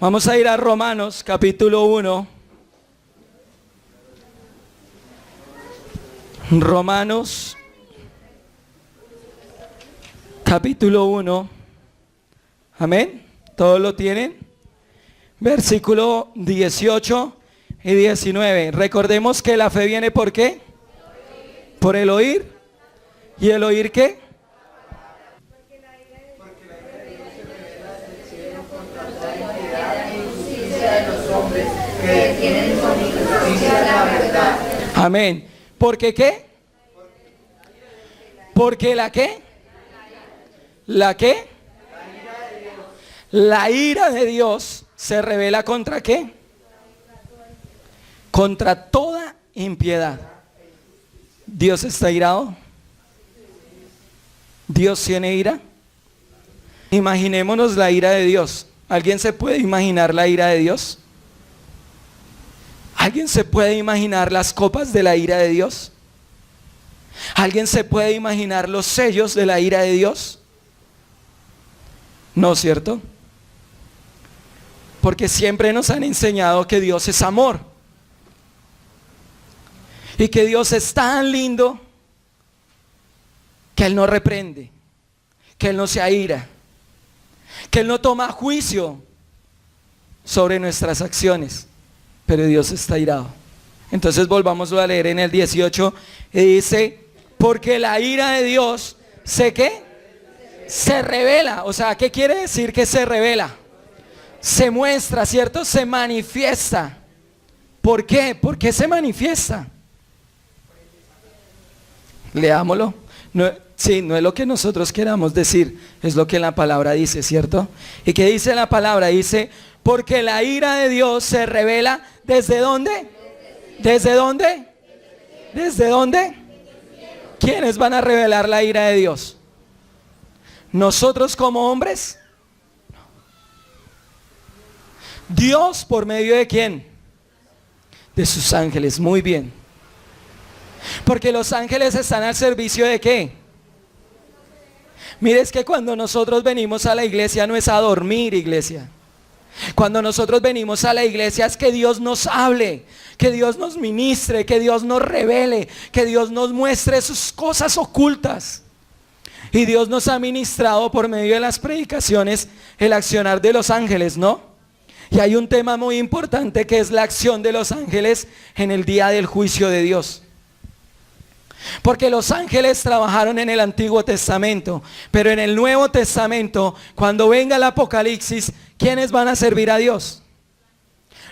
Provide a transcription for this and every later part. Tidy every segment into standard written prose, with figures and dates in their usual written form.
Vamos a ir a Romanos capítulo 1. Romanos capítulo 1. Amén. ¿Todos lo tienen? Versículo 18 y 19. Recordemos que la fe viene ¿por qué? Por el oír. ¿Y el oír qué? Amén. ¿Por qué qué? Porque la qué? ¿La qué? La ira de Dios se revela contra qué? Contra toda impiedad. ¿Dios está irado? ¿Dios tiene ira? Imaginémonos la ira de Dios. ¿Alguien se puede imaginar la ira de Dios? ¿Alguien se puede imaginar las copas de la ira de Dios? ¿Alguien se puede imaginar los sellos de la ira de Dios? No, ¿cierto? Porque siempre nos han enseñado que Dios es amor. Y que Dios es tan lindo que Él no reprende, que Él no se aira, que Él no toma juicio sobre nuestras acciones. Pero Dios está irado. Entonces volvamos a leer en el 18 y dice, porque la ira de Dios, ¿sé qué? Se revela. O sea, ¿qué quiere decir que se revela? Se muestra, ¿cierto? Se manifiesta. ¿Por qué? ¿Por qué se manifiesta? Leámoslo. No, sí, no es lo que nosotros queramos decir, es lo que la palabra dice, ¿cierto? ¿Y qué dice la palabra? Dice, porque la ira de Dios se revela, ¿desde dónde? ¿Desde dónde? ¿Desde dónde? ¿Quiénes van a revelar la ira de Dios? ¿Nosotros como hombres? ¿Dios por medio de quién? De sus ángeles, muy bien. Porque los ángeles están al servicio ¿de qué? Mire, es que cuando nosotros venimos a la iglesia no es a dormir, iglesia. Cuando nosotros venimos a la iglesia es que Dios nos hable, que Dios nos ministre, que Dios nos revele, que Dios nos muestre sus cosas ocultas. Y Dios nos ha ministrado por medio de las predicaciones el accionar de los ángeles, ¿no? Y hay un tema muy importante que es la acción de los ángeles en el día del juicio de Dios. Porque los ángeles trabajaron en el Antiguo Testamento, pero en el Nuevo Testamento, cuando venga el Apocalipsis, ¿quiénes van a servir a Dios?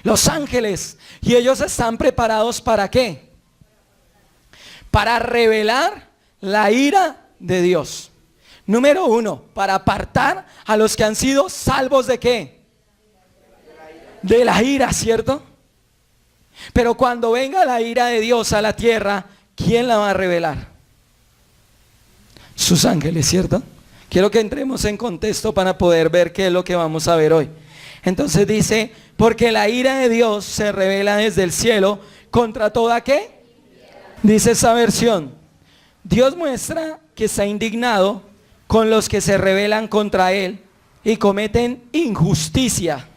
Los ángeles. Y ellos están preparados ¿para qué? Para revelar la ira de Dios. Número 1, para apartar a los que han sido salvos ¿de qué? De la ira, ¿cierto? Pero cuando venga la ira de Dios a la tierra, ¿quién la va a revelar? Sus ángeles, ¿cierto? Quiero que entremos en contexto para poder ver qué es lo que vamos a ver hoy. Entonces dice, porque la ira de Dios se revela desde el cielo contra toda ¿qué? Dice esa versión, Dios muestra que está indignado con los que se rebelan contra Él y cometen injusticia.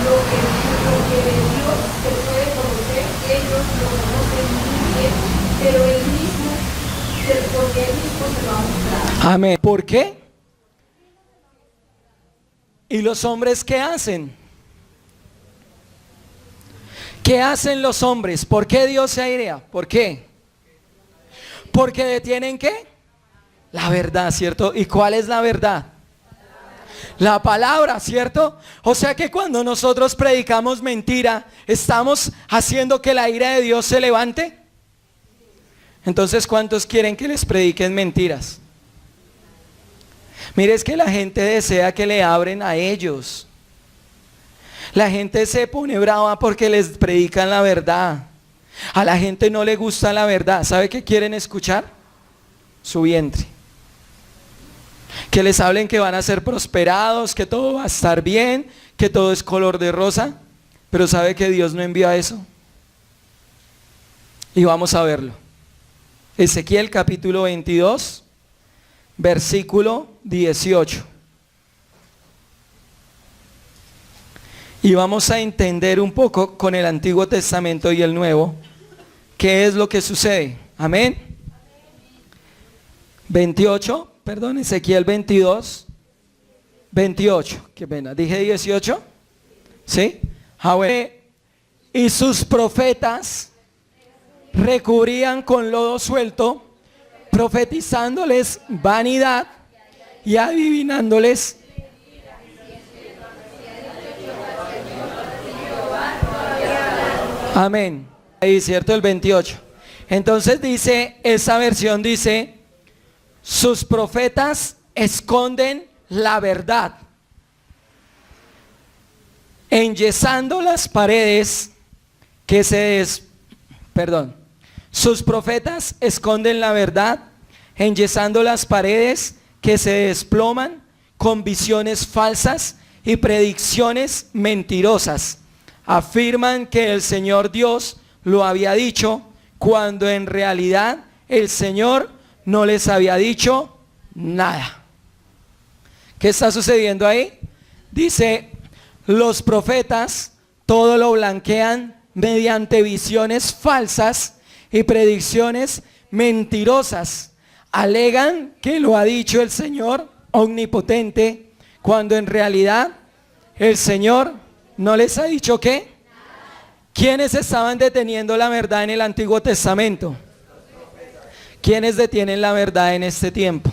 Lo que Dios se puede conocer, ellos lo conocen muy bien, pero Él mismo, porque Él mismo se lo ha mostrado. Amén. ¿Por qué? ¿Y los hombres qué hacen? ¿Qué hacen los hombres? ¿Por qué Dios se airea? ¿Por qué? Porque detienen ¿qué? La verdad, ¿cierto? ¿Y cuál es la verdad? La palabra, ¿cierto? O sea que cuando nosotros predicamos mentira, ¿estamos haciendo que la ira de Dios se levante? Entonces, ¿cuántos quieren que les prediquen mentiras? Mire, es que la gente desea que le abren a ellos. La gente se pone brava porque les predican la verdad. A la gente no le gusta la verdad. ¿Sabe qué quieren escuchar? Su vientre. Que les hablen que van a ser prosperados, que todo va a estar bien, que todo es color de rosa. Pero ¿sabe que Dios no envía eso? Y vamos a verlo. Ezequiel capítulo 22, versículo 18. Y vamos a entender un poco con el Antiguo Testamento y el Nuevo qué es lo que sucede. Amén. 28, perdón, Ezequiel 22, 28, qué pena, dije 18, ¿sí? Y sus profetas recubrían con lodo suelto, profetizándoles vanidad y adivinándoles. Amén. Ahí, ¿cierto? El 28. Entonces dice, esa versión dice, sus profetas esconden la verdad, enyesando las paredes sus profetas esconden la verdad, enyesando las paredes que se desploman con visiones falsas y predicciones mentirosas. Afirman que el Señor Dios lo había dicho, cuando en realidad el Señor no les había dicho nada. ¿Qué está sucediendo ahí? Dice, los profetas todo lo blanquean mediante visiones falsas y predicciones mentirosas. Alegan que lo ha dicho el Señor omnipotente, cuando en realidad el Señor no les ha dicho ¿qué? ¿Quiénes estaban deteniendo la verdad en el Antiguo Testamento? ¿Quiénes detienen la verdad en este tiempo?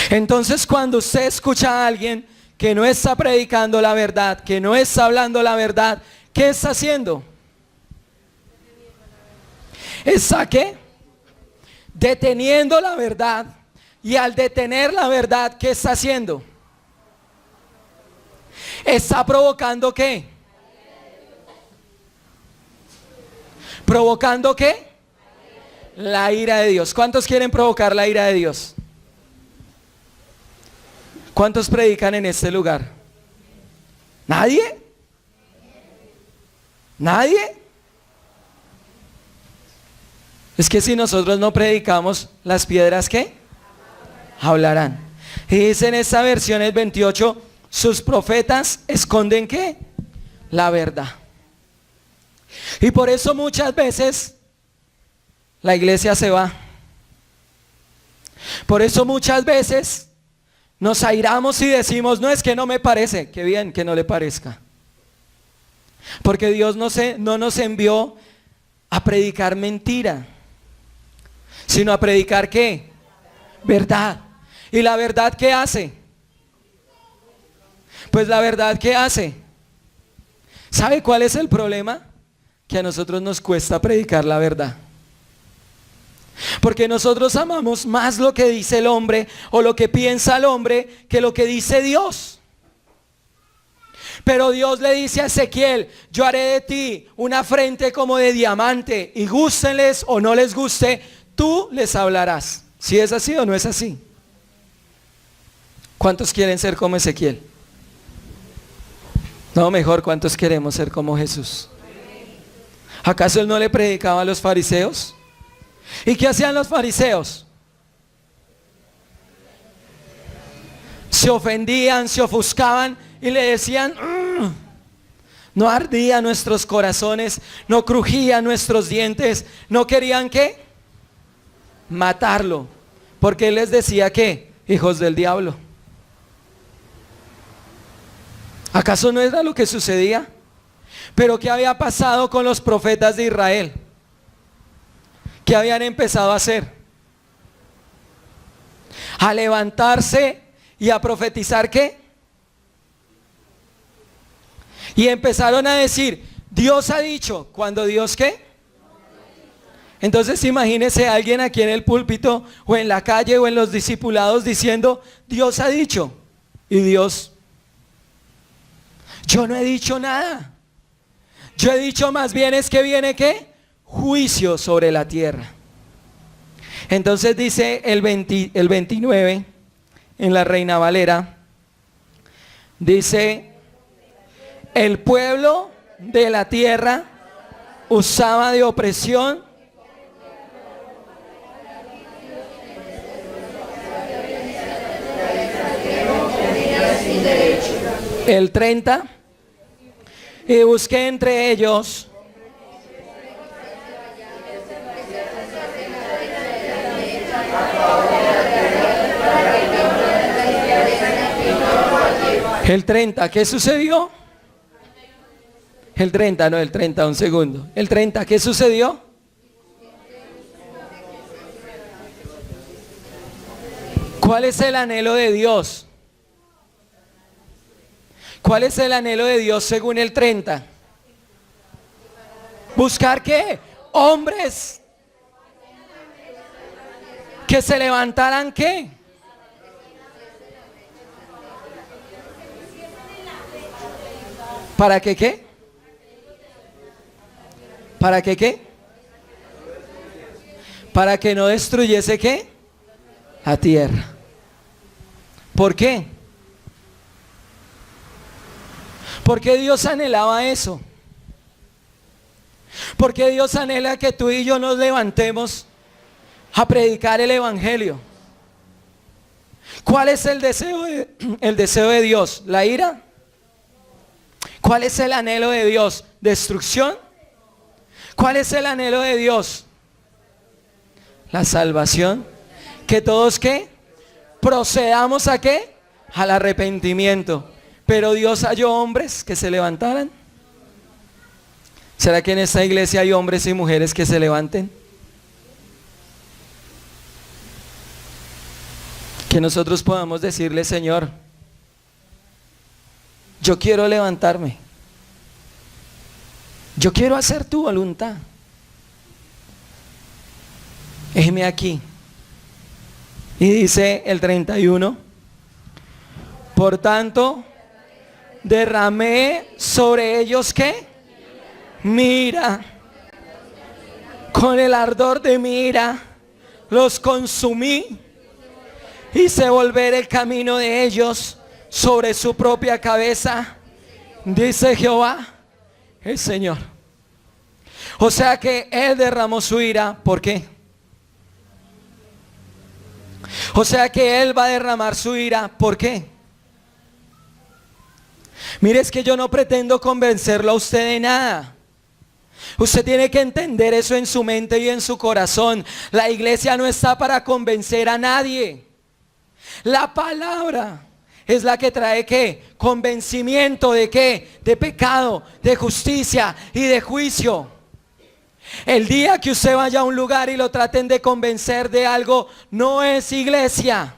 Entonces, cuando usted escucha a alguien que no está predicando la verdad, que no está hablando la verdad, ¿qué está haciendo? ¿Está qué? Deteniendo la verdad. Y al detener la verdad, ¿qué está haciendo? ¿Está provocando qué? ¿Provocando qué? La ira de Dios. ¿Cuántos quieren provocar la ira de Dios? ¿Cuántos predican en este lugar? ¿Nadie? ¿Nadie? Es que si nosotros no predicamos, ¿las piedras qué? Hablarán. Y dice en esta versión el 28, sus profetas esconden ¿qué? La verdad. Y por eso muchas veces la iglesia se va. Por eso muchas veces nos airamos y decimos, no, es que no me parece. Qué bien que no le parezca. Porque Dios no nos envió a predicar mentira, sino a predicar ¿qué? Verdad. ¿Y la verdad qué hace? Pues la verdad ¿qué hace? ¿Sabe cuál es el problema? Que a nosotros nos cuesta predicar la verdad. Porque nosotros amamos más lo que dice el hombre o lo que piensa el hombre que lo que dice Dios. Pero Dios le dice a Ezequiel, yo haré de ti una frente como de diamante, y gústenles o no les guste, tú les hablarás. ¿Si es así o no es así? ¿Cuántos quieren ser como Ezequiel? No, mejor, ¿cuántos queremos ser como Jesús? ¿Acaso él no le predicaba a los fariseos? ¿Y qué hacían los fariseos? Se ofendían, se ofuscaban y le decían, no ardían nuestros corazones, no crujían nuestros dientes, no querían ¿qué? Matarlo, porque él les decía ¿qué? Hijos del diablo. ¿Acaso no era lo que sucedía? Pero ¿qué había pasado con los profetas de Israel? ¿Qué habían empezado a hacer? A levantarse y a profetizar ¿qué? Y empezaron a decir, Dios ha dicho, ¿cuándo Dios qué? Entonces imagínese a alguien aquí en el púlpito o en la calle o en los discipulados diciendo, Dios ha dicho, y Dios, yo no he dicho nada. Yo he dicho más bien es que viene ¿qué? Juicio sobre la tierra. Entonces dice el 29 en la Reina Valera, dice, el pueblo de la tierra usaba de opresión El 30. Y busqué entre ellos el 30. ¿Qué sucedió? El 30, no, el 30, un segundo. El 30, ¿qué sucedió? ¿Cuál es el anhelo de Dios? ¿Cuál es el anhelo de Dios según el 30? ¿Buscar qué? Hombres que se levantaran ¿qué? ¿Para qué qué? ¿Para qué qué? Para que no destruyese ¿qué? La tierra. ¿Por qué? Porque Dios anhelaba eso. Porque Dios anhela que tú y yo nos levantemos a predicar el evangelio. ¿Cuál es el deseo de Dios? ¿La ira? ¿Cuál es el anhelo de Dios? ¿Destrucción? ¿Cuál es el anhelo de Dios? La salvación. Que todos ¿qué? Procedamos ¿a qué? Al arrepentimiento. Pero Dios halló hombres que se levantaran. ¿Será que en esta iglesia hay hombres y mujeres que se levanten? Que nosotros podamos decirle, Señor, yo quiero levantarme. Yo quiero hacer tu voluntad. Heme aquí. Y dice el 31, por tanto, derramé sobre ellos ¿qué? Mira, con el ardor de mi ira los consumí, hice volver el camino de ellos sobre su propia cabeza, dice Jehová el Señor. O sea que Él derramó su ira, ¿por qué? O sea que Él va a derramar su ira, ¿por qué? Mire, es que yo no pretendo convencerlo a usted de nada. Usted tiene que entender eso en su mente y en su corazón. La iglesia no está para convencer a nadie. La palabra es la que trae ¿qué? Convencimiento de ¿qué? De pecado, de justicia y de juicio. El día que usted vaya a un lugar y lo traten de convencer de algo, no es iglesia.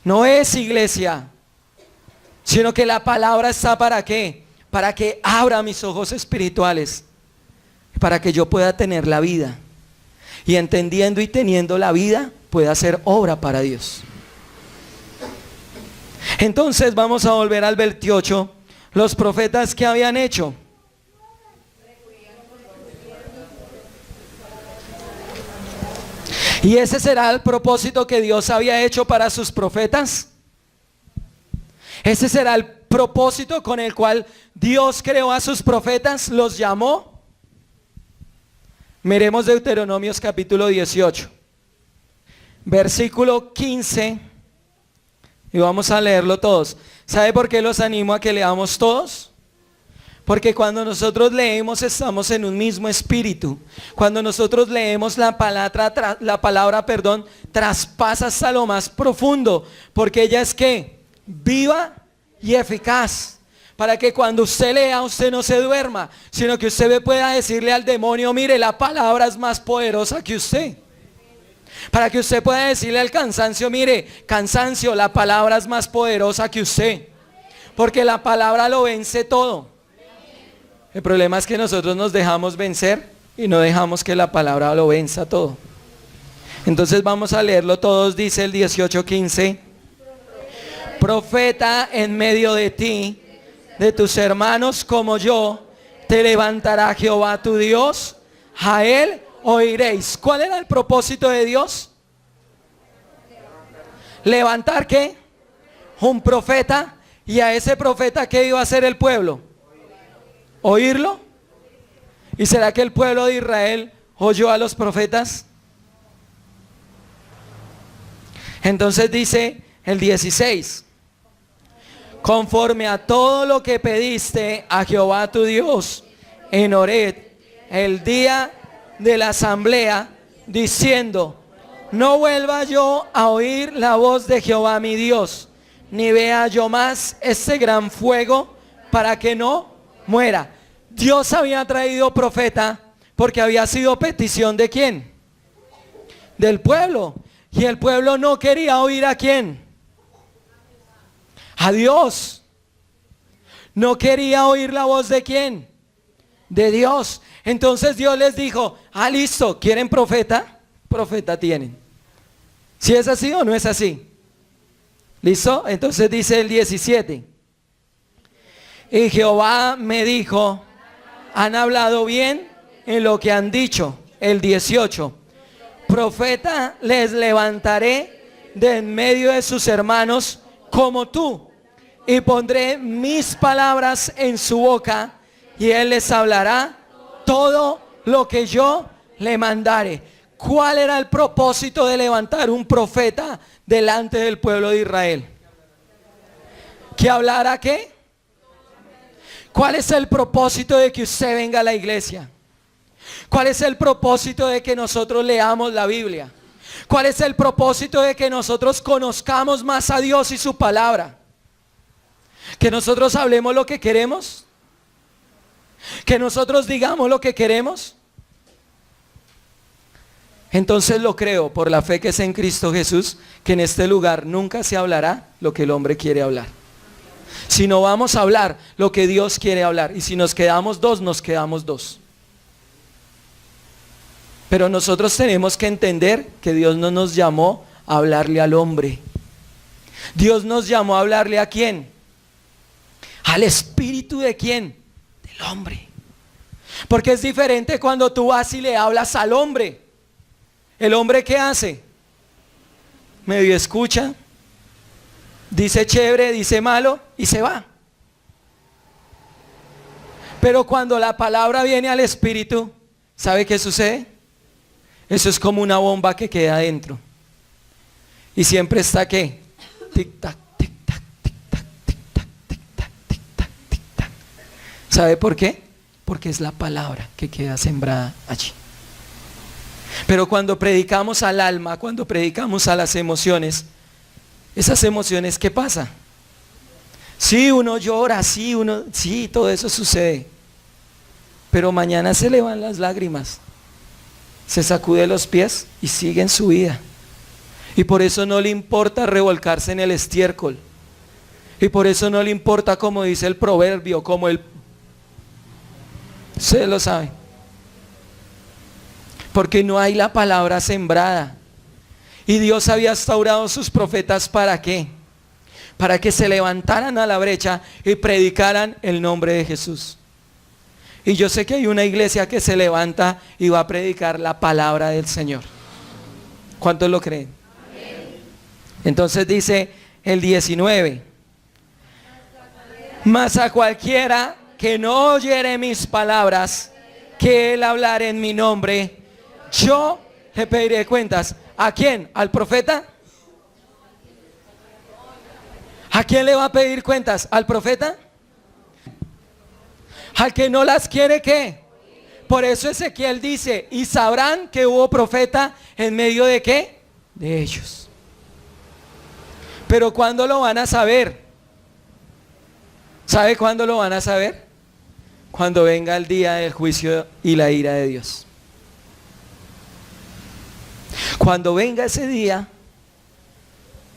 No es iglesia. Sino que la palabra está ¿para qué? Para que abra mis ojos espirituales, para que yo pueda tener la vida, y entendiendo y teniendo la vida, pueda hacer obra para Dios. Entonces vamos a volver al 28, los profetas que habían hecho. Y ese será el propósito que Dios había hecho para sus profetas. Ese será el propósito con el cual Dios creó a sus profetas, los llamó. Miremos Deuteronomios capítulo 18, versículo 15, y vamos a leerlo todos. ¿Sabe por qué los animo a que leamos todos? Porque cuando nosotros leemos estamos en un mismo espíritu. Cuando nosotros leemos la palabra, traspasa hasta lo más profundo, porque ella es ¿qué? Viva y eficaz, para que cuando usted lea, usted no se duerma, sino que usted pueda decirle al demonio, mire, la palabra es más poderosa que usted. Para que usted pueda decirle al cansancio, mire, cansancio, la palabra es más poderosa que usted, porque la palabra lo vence todo. El problema es que nosotros nos dejamos vencer y no dejamos que la palabra lo venza todo. Entonces vamos a leerlo todos. Dice el 18:15, profeta en medio de ti, de tus hermanos como yo, te levantará Jehová tu Dios, a Él oiréis. ¿Cuál era el propósito de Dios? ¿Levantar qué? Un profeta. ¿Y a ese profeta qué iba a hacer el pueblo? ¿Oírlo? ¿Y será que el pueblo de Israel oyó a los profetas? Entonces dice el 16, conforme a todo lo que pediste a Jehová tu Dios en Horeb, el día de la asamblea, diciendo: no vuelva yo a oír la voz de Jehová mi Dios, ni vea yo más ese gran fuego, para que no muera. Dios había traído profeta porque había sido petición ¿de quién? Del pueblo. Y el pueblo no quería oír ¿a quién? A Dios. No quería oír la voz ¿de quién? De Dios. Entonces Dios les dijo: listo, ¿quieren profeta? Profeta tienen. ¿Si es así o no es así? ¿Listo? Entonces dice el 17: y Jehová me dijo: han hablado bien en lo que han dicho. El 18: profeta les levantaré de en medio de sus hermanos como tú, y pondré mis palabras en su boca, y él les hablará todo lo que yo le mandare. ¿Cuál era el propósito de levantar un profeta delante del pueblo de Israel? ¿Que hablara qué? ¿Cuál es el propósito de que usted venga a la iglesia? ¿Cuál es el propósito de que nosotros leamos la Biblia? ¿Cuál es el propósito de que nosotros conozcamos más a Dios y su palabra? ¿Que nosotros hablemos lo que queremos? ¿Que nosotros digamos lo que queremos? Entonces lo creo, por la fe que es en Cristo Jesús, que en este lugar nunca se hablará lo que el hombre quiere hablar, sino vamos a hablar lo que Dios quiere hablar. Y si nos quedamos dos, nos quedamos dos. Pero nosotros tenemos que entender que Dios no nos llamó a hablarle al hombre. Dios nos llamó a hablarle ¿a quién? Al espíritu ¿de quién? Del hombre. Porque es diferente cuando tú vas y le hablas al hombre. ¿El hombre qué hace? Medio escucha, dice chévere, dice malo y se va. Pero cuando la palabra viene al espíritu, ¿sabe qué sucede? Eso es como una bomba que queda adentro. Y siempre está ¿qué? Tic tac, tic tac, tic tac, tic tac, tic tac, tic tac, tic tac. ¿Sabe por qué? Porque es la palabra que queda sembrada allí. Pero cuando predicamos al alma, cuando predicamos a las emociones, esas emociones ¿qué pasa? Sí, uno llora, sí, todo eso sucede. Pero mañana se le van las lágrimas, se sacude los pies y sigue en su vida. Y por eso no le importa revolcarse en el estiércol. Y por eso no le importa, como dice el proverbio, ustedes lo saben. Porque no hay la palabra sembrada. Y Dios había instaurado sus profetas ¿para qué? Para que se levantaran a la brecha y predicaran el nombre de Jesús. Y yo sé que hay una iglesia que se levanta y va a predicar la palabra del Señor. ¿Cuántos lo creen? Amén. Entonces dice el 19: mas a cualquiera que no oyere mis palabras, que él hablare en mi nombre, yo le pediré cuentas. ¿A quién? ¿Al profeta? ¿A quién le va a pedir cuentas? ¿Al profeta? Al que no las quiere, ¿qué? Por eso Ezequiel dice: y sabrán que hubo profeta en medio de ¿qué? De ellos. Pero ¿cuándo lo van a saber? ¿Sabe cuándo lo van a saber? Cuando venga el día del juicio y la ira de Dios. Cuando venga ese día,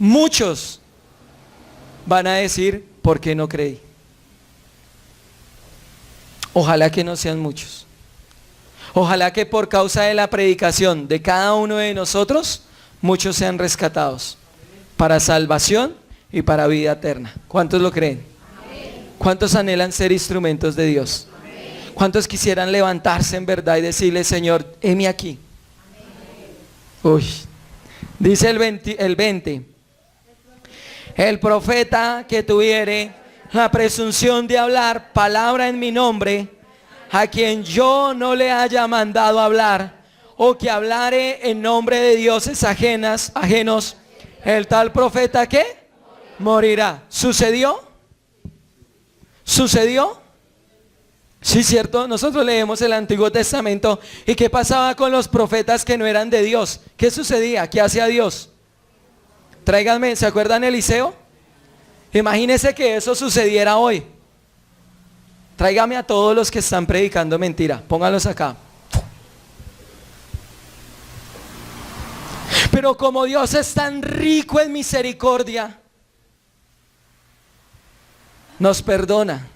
muchos van a decir: ¿por qué no creí? Ojalá que no sean muchos. Ojalá que por causa de la predicación de cada uno de nosotros, muchos sean rescatados para salvación y para vida eterna. ¿Cuántos lo creen? ¿Cuántos anhelan ser instrumentos de Dios? ¿Cuántos quisieran levantarse en verdad y decirle: Señor, heme aquí? Uy, dice el 20: el profeta que tuviere la presunción de hablar palabra en mi nombre, a quien yo no le haya mandado hablar, o que hablare en nombre de dioses ajenos, el tal profeta ¿qué? Morirá. ¿Sucedió? ¿Sucedió? Sí, cierto. Nosotros leemos el Antiguo Testamento. ¿Y qué pasaba con los profetas que no eran de Dios? ¿Qué sucedía? ¿Qué hacía Dios? Tráiganme, ¿se acuerdan Eliseo? Imagínense que eso sucediera hoy. Tráigame a todos los que están predicando mentira. Pónganlos acá. Pero como Dios es tan rico en misericordia, nos perdona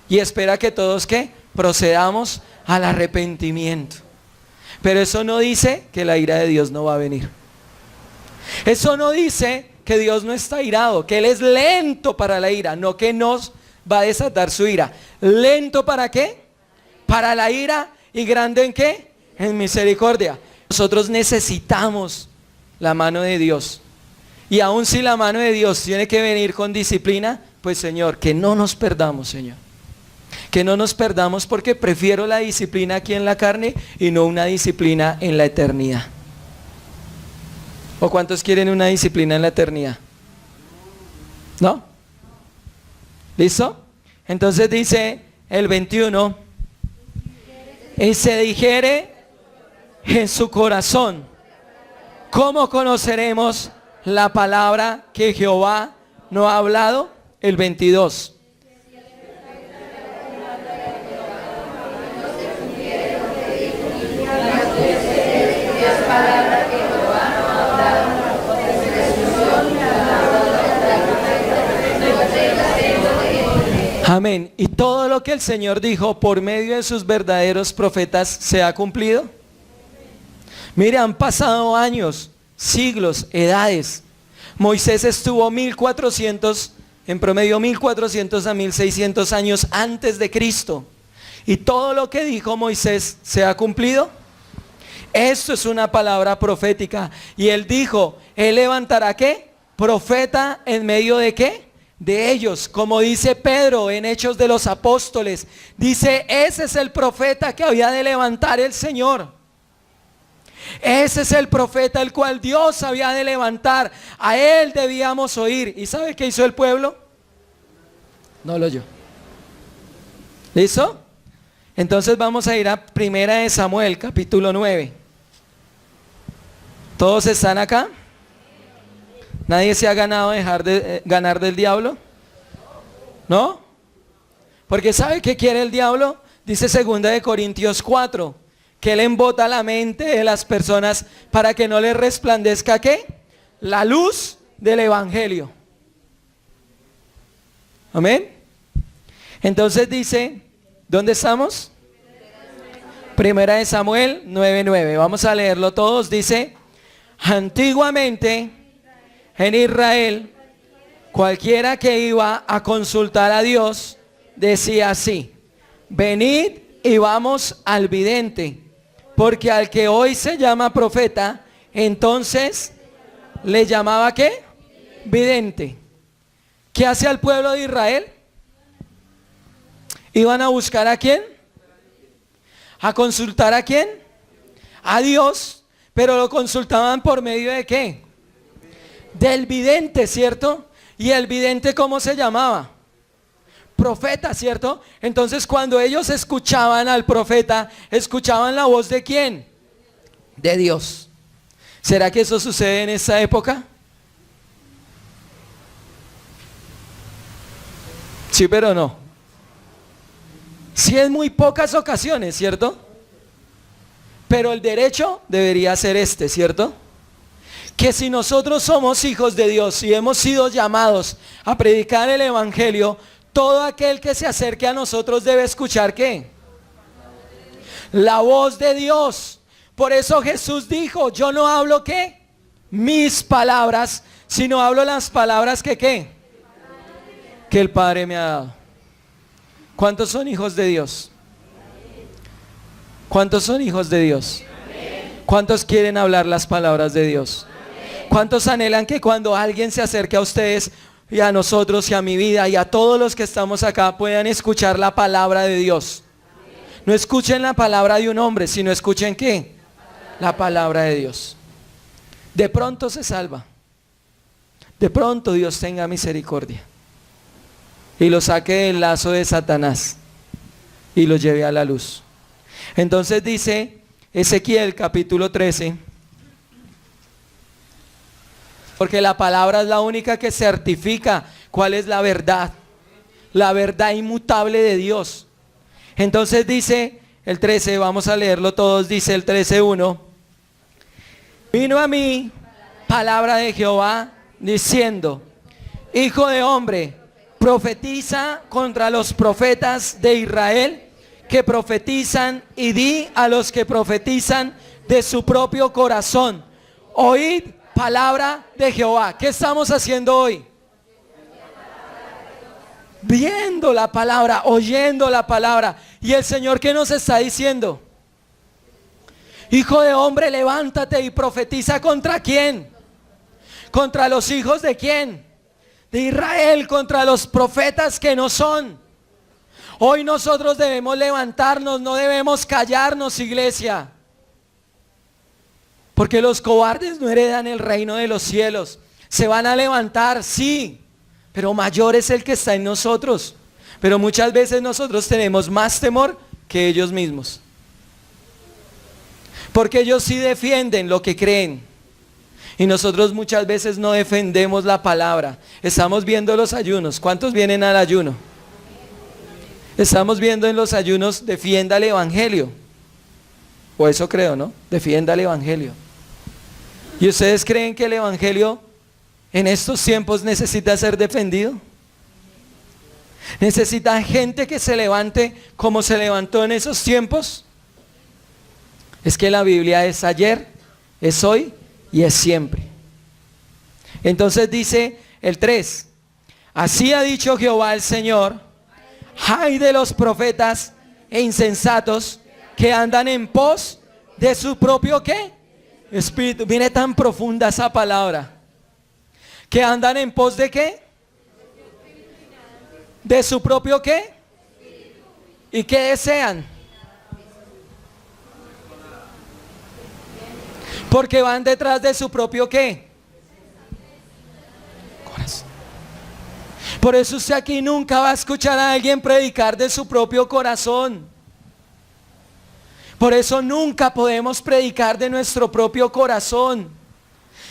y espera que todos ¿qué? Procedamos al arrepentimiento. Pero eso no dice que la ira de Dios no va a venir. Eso no dice que Dios no está irado, que Él es lento para la ira, no que nos va a desatar su ira. ¿Lento para qué? Para la ira, y grande ¿en qué? En misericordia. Nosotros necesitamos la mano de Dios. Y aun si la mano de Dios tiene que venir con disciplina, pues Señor, que no nos perdamos, Señor. Que no nos perdamos, porque prefiero la disciplina aquí en la carne y no una disciplina en la eternidad. ¿O cuántos quieren una disciplina en la eternidad? ¿No? ¿Listo? Entonces dice el 21, y se dijere en su corazón, ¿cómo conoceremos la palabra que Jehová no ha hablado? El 22. Amén. ¿Y todo lo que el Señor dijo por medio de sus verdaderos profetas se ha cumplido? Mire, han pasado años, siglos, edades. Moisés estuvo 1400, en promedio 1400 a 1600 años antes de Cristo. ¿Y todo lo que dijo Moisés se ha cumplido? Esto es una palabra profética. Y él dijo, él levantará ¿qué? Profeta en medio de ¿qué? De ellos, como dice Pedro en Hechos de los Apóstoles. Dice, ese es el profeta que había de levantar el Señor. Ese es el profeta el cual Dios había de levantar. A él debíamos oír. ¿Y sabe qué hizo el pueblo? No lo oyó. ¿Listo? Entonces vamos a ir a Primera de Samuel, capítulo 9. ¿Todos están acá? ¿Nadie se ha ganado ganar del diablo? ¿No? Porque ¿sabe qué quiere el diablo? Dice 2 Corintios 4, que él embota la mente de las personas para que no les resplandezca ¿qué? La luz del evangelio. Amén. Entonces dice, ¿dónde estamos? Primera de Samuel 9:9. Vamos a leerlo todos. Dice, antiguamente en Israel, cualquiera que iba a consultar a Dios decía así: venid y vamos al vidente, porque al que hoy se llama profeta, entonces le llamaba ¿qué? Vidente. ¿Qué hace al pueblo de Israel? ¿Iban a buscar a quién? ¿A consultar a quién? A Dios, pero lo consultaban por medio de ¿qué? Del vidente, ¿cierto? ¿Y el vidente cómo se llamaba? Profeta, ¿cierto? Entonces cuando ellos escuchaban al profeta, ¿escuchaban la voz de quién? De Dios. ¿Será que eso sucede en esta época? Sí, pero no. Sí, en muy pocas ocasiones, ¿cierto? Pero el derecho debería ser este, ¿cierto? Que si nosotros somos hijos de Dios y hemos sido llamados a predicar el evangelio, todo aquel que se acerque a nosotros debe escuchar ¿qué? La voz de Dios. Por eso Jesús dijo, yo no hablo ¿qué? Mis palabras, sino hablo las palabras que ¿qué? Que el Padre me ha dado. ¿Cuántos son hijos de Dios? ¿Cuántos son hijos de Dios? ¿Cuántos quieren hablar las palabras de Dios? ¿Cuántos anhelan que cuando alguien se acerque a ustedes y a nosotros y a mi vida y a todos los que estamos acá puedan escuchar la palabra de Dios? No escuchen la palabra de un hombre, sino escuchen ¿qué? La palabra de Dios. De pronto se salva. De pronto Dios tenga misericordia. y lo saque del lazo de Satanás y lo lleve a la luz. Entonces dice Ezequiel capítulo 13, porque la palabra es la única que certifica cuál es la verdad inmutable de Dios. Entonces dice el 13, vamos a leerlo todos, dice el 13:1, vino a mí palabra de Jehová diciendo, hijo de hombre, profetiza contra los profetas de Israel que profetizan, y di a los que profetizan de su propio corazón, oíd palabra de Jehová. ¿Qué estamos haciendo hoy? Viendo la palabra, oyendo la palabra. Y el Señor, ¿qué nos está diciendo? Hijo de hombre, levántate y profetiza. ¿Contra quién? ¿Contra los hijos de quién? De Israel, contra los profetas que no son. Hoy nosotros debemos levantarnos, no debemos callarnos, iglesia. Porque los cobardes no heredan el reino de los cielos. Se van a levantar, sí, pero mayor es el que está en nosotros. Pero muchas veces nosotros tenemos más temor que ellos mismos. Porque ellos sí defienden lo que creen. Y nosotros muchas veces no defendemos la palabra. Estamos viendo los ayunos. ¿Cuántos vienen al ayuno? Estamos viendo en los ayunos, defienda el evangelio. O eso creo, ¿no? Defienda el evangelio. ¿Y ustedes creen que el evangelio en estos tiempos necesita ser defendido? ¿Necesita gente que se levante como se levantó en esos tiempos? Es que la Biblia es ayer, es hoy y es siempre. Entonces dice el 3, así ha dicho Jehová el Señor, ay de los profetas e insensatos que andan en pos de su propio ¿qué? Espíritu. Viene tan profunda esa palabra. Que andan en pos de ¿qué? De su propio ¿qué? ¿Y qué desean? Porque van detrás de su propio ¿qué? Corazón. Por eso usted aquí nunca va a escuchar a alguien predicar de su propio corazón. Por eso nunca podemos predicar de nuestro propio corazón,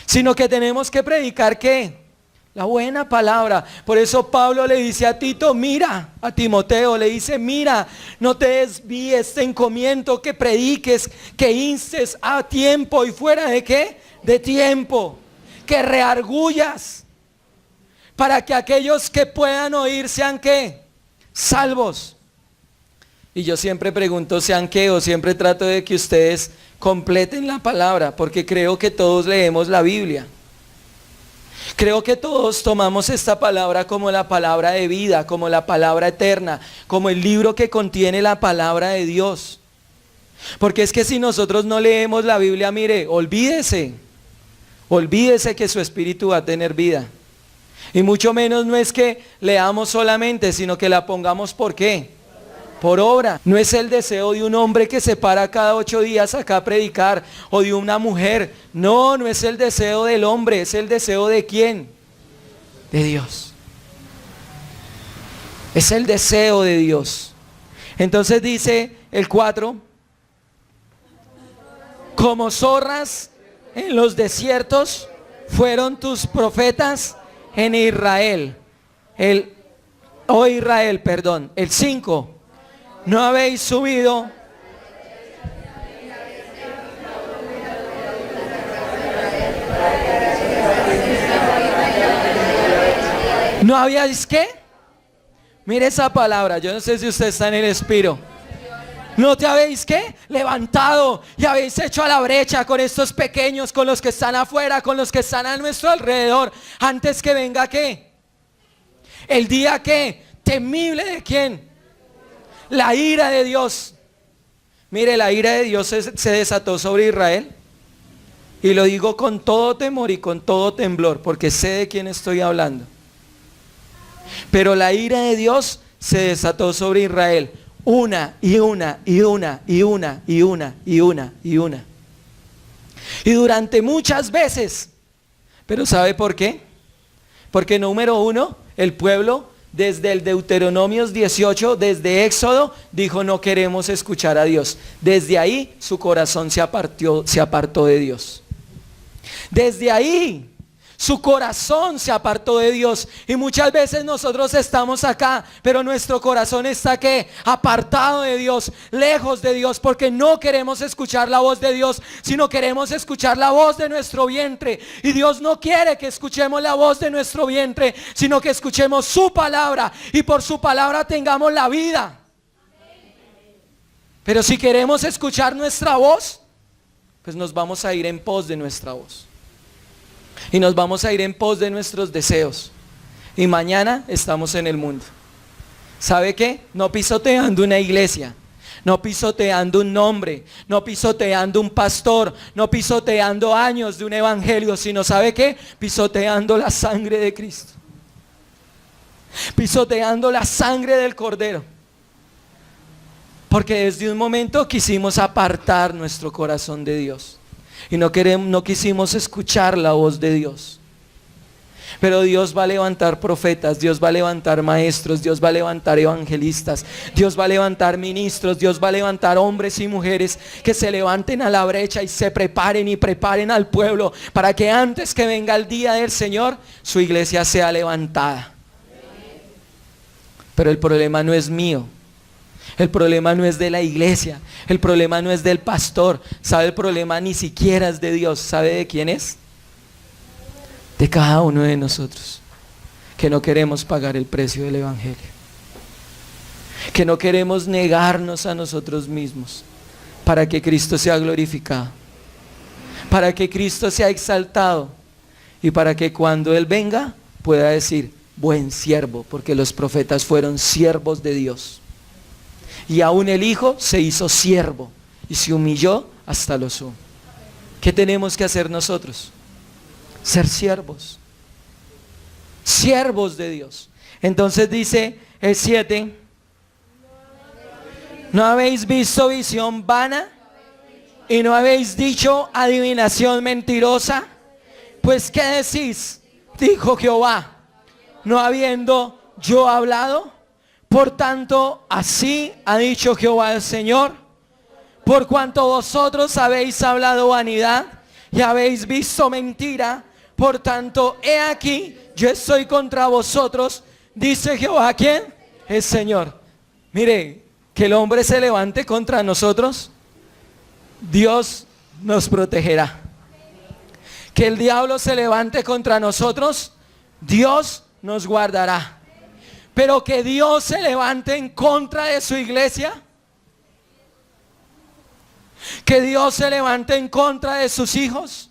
sino que tenemos que predicar ¿qué? La buena palabra. Por eso Pablo le dice a Tito, mira, a Timoteo le dice, mira, no te desvíes, te encomiendo que prediques, que instes a tiempo y fuera de ¿qué? De tiempo, que reargullas, para que aquellos que puedan oír sean ¿qué? Salvos. Y yo siempre pregunto sean qué, o siempre trato de que ustedes completen la palabra, porque creo que todos leemos la Biblia. Creo que todos tomamos esta palabra como la palabra de vida, como la palabra eterna, como el libro que contiene la palabra de Dios. Porque es que si nosotros no leemos la Biblia, mire, olvídese que su espíritu va a tener vida. Y mucho menos no es que leamos solamente, sino que la pongamos ¿por qué? Por obra. No es el deseo de un hombre que se para cada 8 días acá a predicar, o de una mujer. No, no es el deseo del hombre, es el deseo de ¿quién? De Dios. Es el deseo de Dios. Entonces dice el 4, como zorras en los desiertos fueron tus profetas en Israel. El 5, no habéis subido ¿no habíais qué? Mire esa palabra, yo no sé si usted está en el espíritu. ¿No te habéis qué? Levantado y habéis hecho a la brecha con estos pequeños, con los que están afuera, con los que están a nuestro alrededor, antes que venga qué? El día qué? Temible de quién? La ira de Dios. Mire, la ira de Dios se desató sobre Israel. Y lo digo con todo temor y con todo temblor, porque sé de quién estoy hablando. Pero la ira de Dios se desató sobre Israel. Una y una y una y una y una y una y una. Y durante muchas veces. Pero ¿sabe por qué? Porque número uno, el pueblo desde el Deuteronomios 18, desde Éxodo, dijo no queremos escuchar a Dios. Desde ahí su corazón se apartó de Dios. Desde ahí su corazón se apartó de Dios. Y muchas veces nosotros estamos acá, pero nuestro corazón está ¿qué? Apartado de Dios, lejos de Dios, porque no queremos escuchar la voz de Dios, sino queremos escuchar la voz de nuestro vientre. Y Dios no quiere que escuchemos la voz de nuestro vientre, sino que escuchemos su palabra y por su palabra tengamos la vida. Pero si queremos escuchar nuestra voz, pues nos vamos a ir en pos de nuestra voz. Y nos vamos a ir en pos de nuestros deseos. Y mañana estamos en el mundo. ¿Sabe qué? No pisoteando una iglesia, no pisoteando un nombre, no pisoteando un pastor, no pisoteando años de un evangelio, sino ¿sabe qué? Pisoteando la sangre de Cristo. Pisoteando la sangre del Cordero. Porque desde un momento quisimos apartar nuestro corazón de Dios. Y no quisimos escuchar la voz de Dios. Pero Dios va a levantar profetas, Dios va a levantar maestros, Dios va a levantar evangelistas, Dios va a levantar ministros, Dios va a levantar hombres y mujeres que se levanten a la brecha y se preparen y preparen al pueblo para que antes que venga el día del Señor, su iglesia sea levantada. Pero el problema no es mío. El problema no es de la iglesia, el problema no es del pastor, ¿sabe? El problema ni siquiera es de Dios, ¿sabe de quién es? De cada uno de nosotros, que no queremos pagar el precio del evangelio, que no queremos negarnos a nosotros mismos para que Cristo sea glorificado, para que Cristo sea exaltado y para que cuando Él venga pueda decir buen siervo, porque los profetas fueron siervos de Dios. Y aún el Hijo se hizo siervo y se humilló hasta lo sumo. ¿Qué tenemos que hacer nosotros? Ser siervos. Siervos de Dios. Entonces dice el 7. ¿No habéis visto visión vana? ¿Y no habéis dicho adivinación mentirosa? Pues ¿qué decís? Dijo Jehová, no habiendo yo hablado. Por tanto, así ha dicho Jehová el Señor, por cuanto vosotros habéis hablado vanidad y habéis visto mentira, por tanto, he aquí, yo estoy contra vosotros, dice Jehová, ¿quién? El Señor. Mire, que el hombre se levante contra nosotros, Dios nos protegerá. Que el diablo se levante contra nosotros, Dios nos guardará. Pero que Dios se levante en contra de su iglesia, que Dios se levante en contra de sus hijos,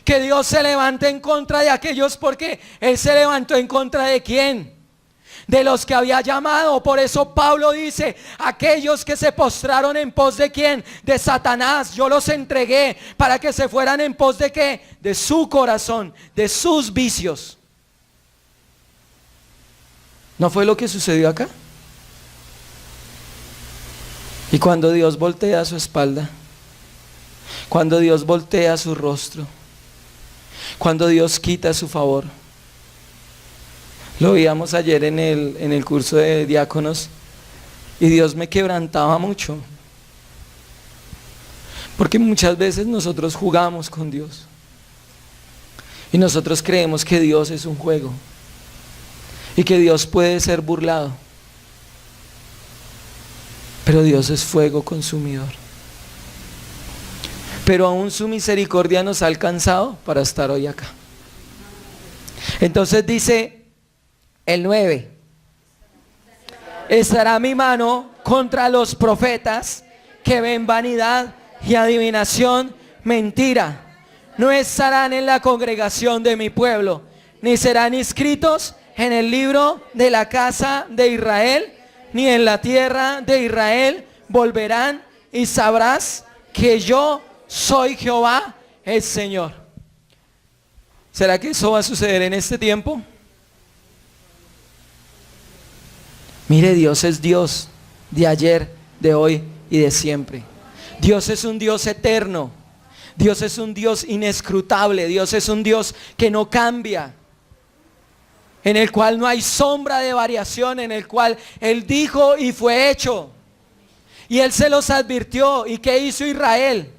que Dios se levante en contra de aquellos, porque Él se levantó en contra de ¿quién? De los que había llamado. Por eso Pablo dice, aquellos que se postraron en pos de ¿quién? De Satanás, yo los entregué para que se fueran en pos de ¿qué? De su corazón, de sus vicios. ¿No fue lo que sucedió acá? Y cuando Dios voltea su espalda, cuando Dios voltea su rostro, cuando Dios quita su favor, lo veíamos ayer en el curso de diáconos, y Dios me quebrantaba mucho, porque muchas veces nosotros jugamos con Dios, y nosotros creemos que Dios es un juego, y que Dios puede ser burlado. Pero Dios es fuego consumidor. Pero aún su misericordia nos ha alcanzado para estar hoy acá. Entonces dice el 9. Estará mi mano contra los profetas que ven vanidad y adivinación, mentira. No estarán en la congregación de mi pueblo, ni serán inscritos en el libro de la casa de Israel, ni en la tierra de Israel volverán, y sabrás que yo soy Jehová el Señor. ¿Será que eso va a suceder en este tiempo? Mire, Dios es Dios de ayer, de hoy y de siempre. Dios es un Dios eterno. Dios es un Dios inescrutable. Dios es un Dios que no cambia. en el cual no hay sombra de variación, en el cual Él dijo y fue hecho. Y Él se los advirtió. ¿Y qué hizo Israel?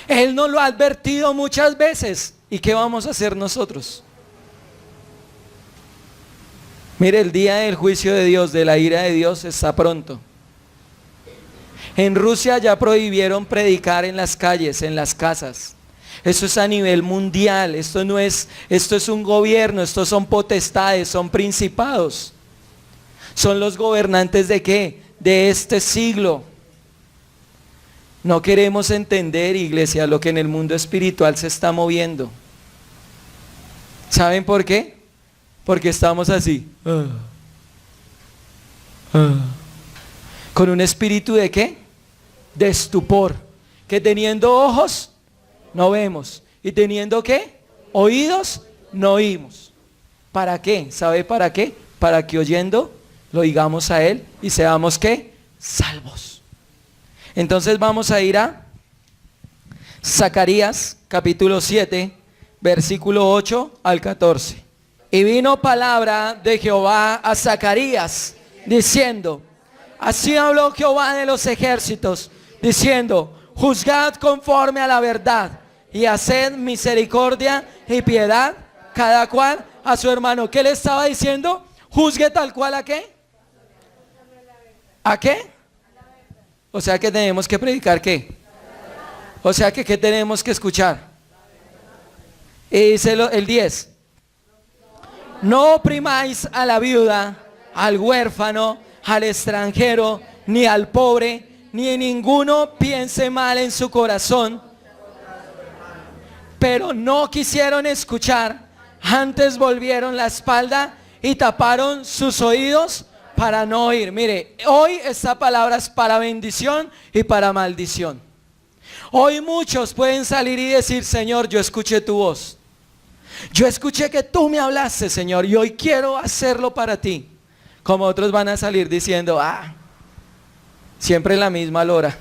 Él nos lo ha advertido muchas veces. ¿Y qué vamos a hacer nosotros? Mire, el día del juicio de Dios, de la ira de Dios, está pronto. En Rusia ya prohibieron predicar en las calles, en las casas. Eso es a nivel mundial. Esto es un gobierno, estos son potestades, son principados. Son los gobernantes ¿de qué? De este siglo. No queremos entender, iglesia, lo que en el mundo espiritual se está moviendo. ¿Saben por qué? Porque estamos así. Con un espíritu ¿de qué? De estupor. Que teniendo ojos no vemos. ¿Y teniendo qué? Oídos no oímos. ¿Para qué? ¿Sabe para qué? Para que oyendo lo oigamos a Él y seamos ¿qué? Salvos. Entonces vamos a ir a Zacarías capítulo 7, versículo 8 al 14. Y vino palabra de Jehová a Zacarías, diciendo: así habló Jehová de los ejércitos, diciendo: juzgad conforme a la verdad, y haced misericordia y piedad, cada cual a su hermano. ¿Qué le estaba diciendo? Juzgue tal cual ¿a qué? ¿A qué? O sea que tenemos que predicar ¿qué? O sea que ¿qué tenemos que escuchar? Y dice el 10. No oprimáis a la viuda, al huérfano, al extranjero, ni al pobre, ni ninguno piense mal en su corazón. Pero no quisieron escuchar, antes volvieron la espalda y taparon sus oídos para no oír. Mire, hoy esta palabra es para bendición y para maldición. Hoy muchos pueden salir y decir: Señor, yo escuché tu voz. Yo escuché que tú me hablaste, Señor, y hoy quiero hacerlo para ti. Como otros van a salir diciendo: siempre la misma lora.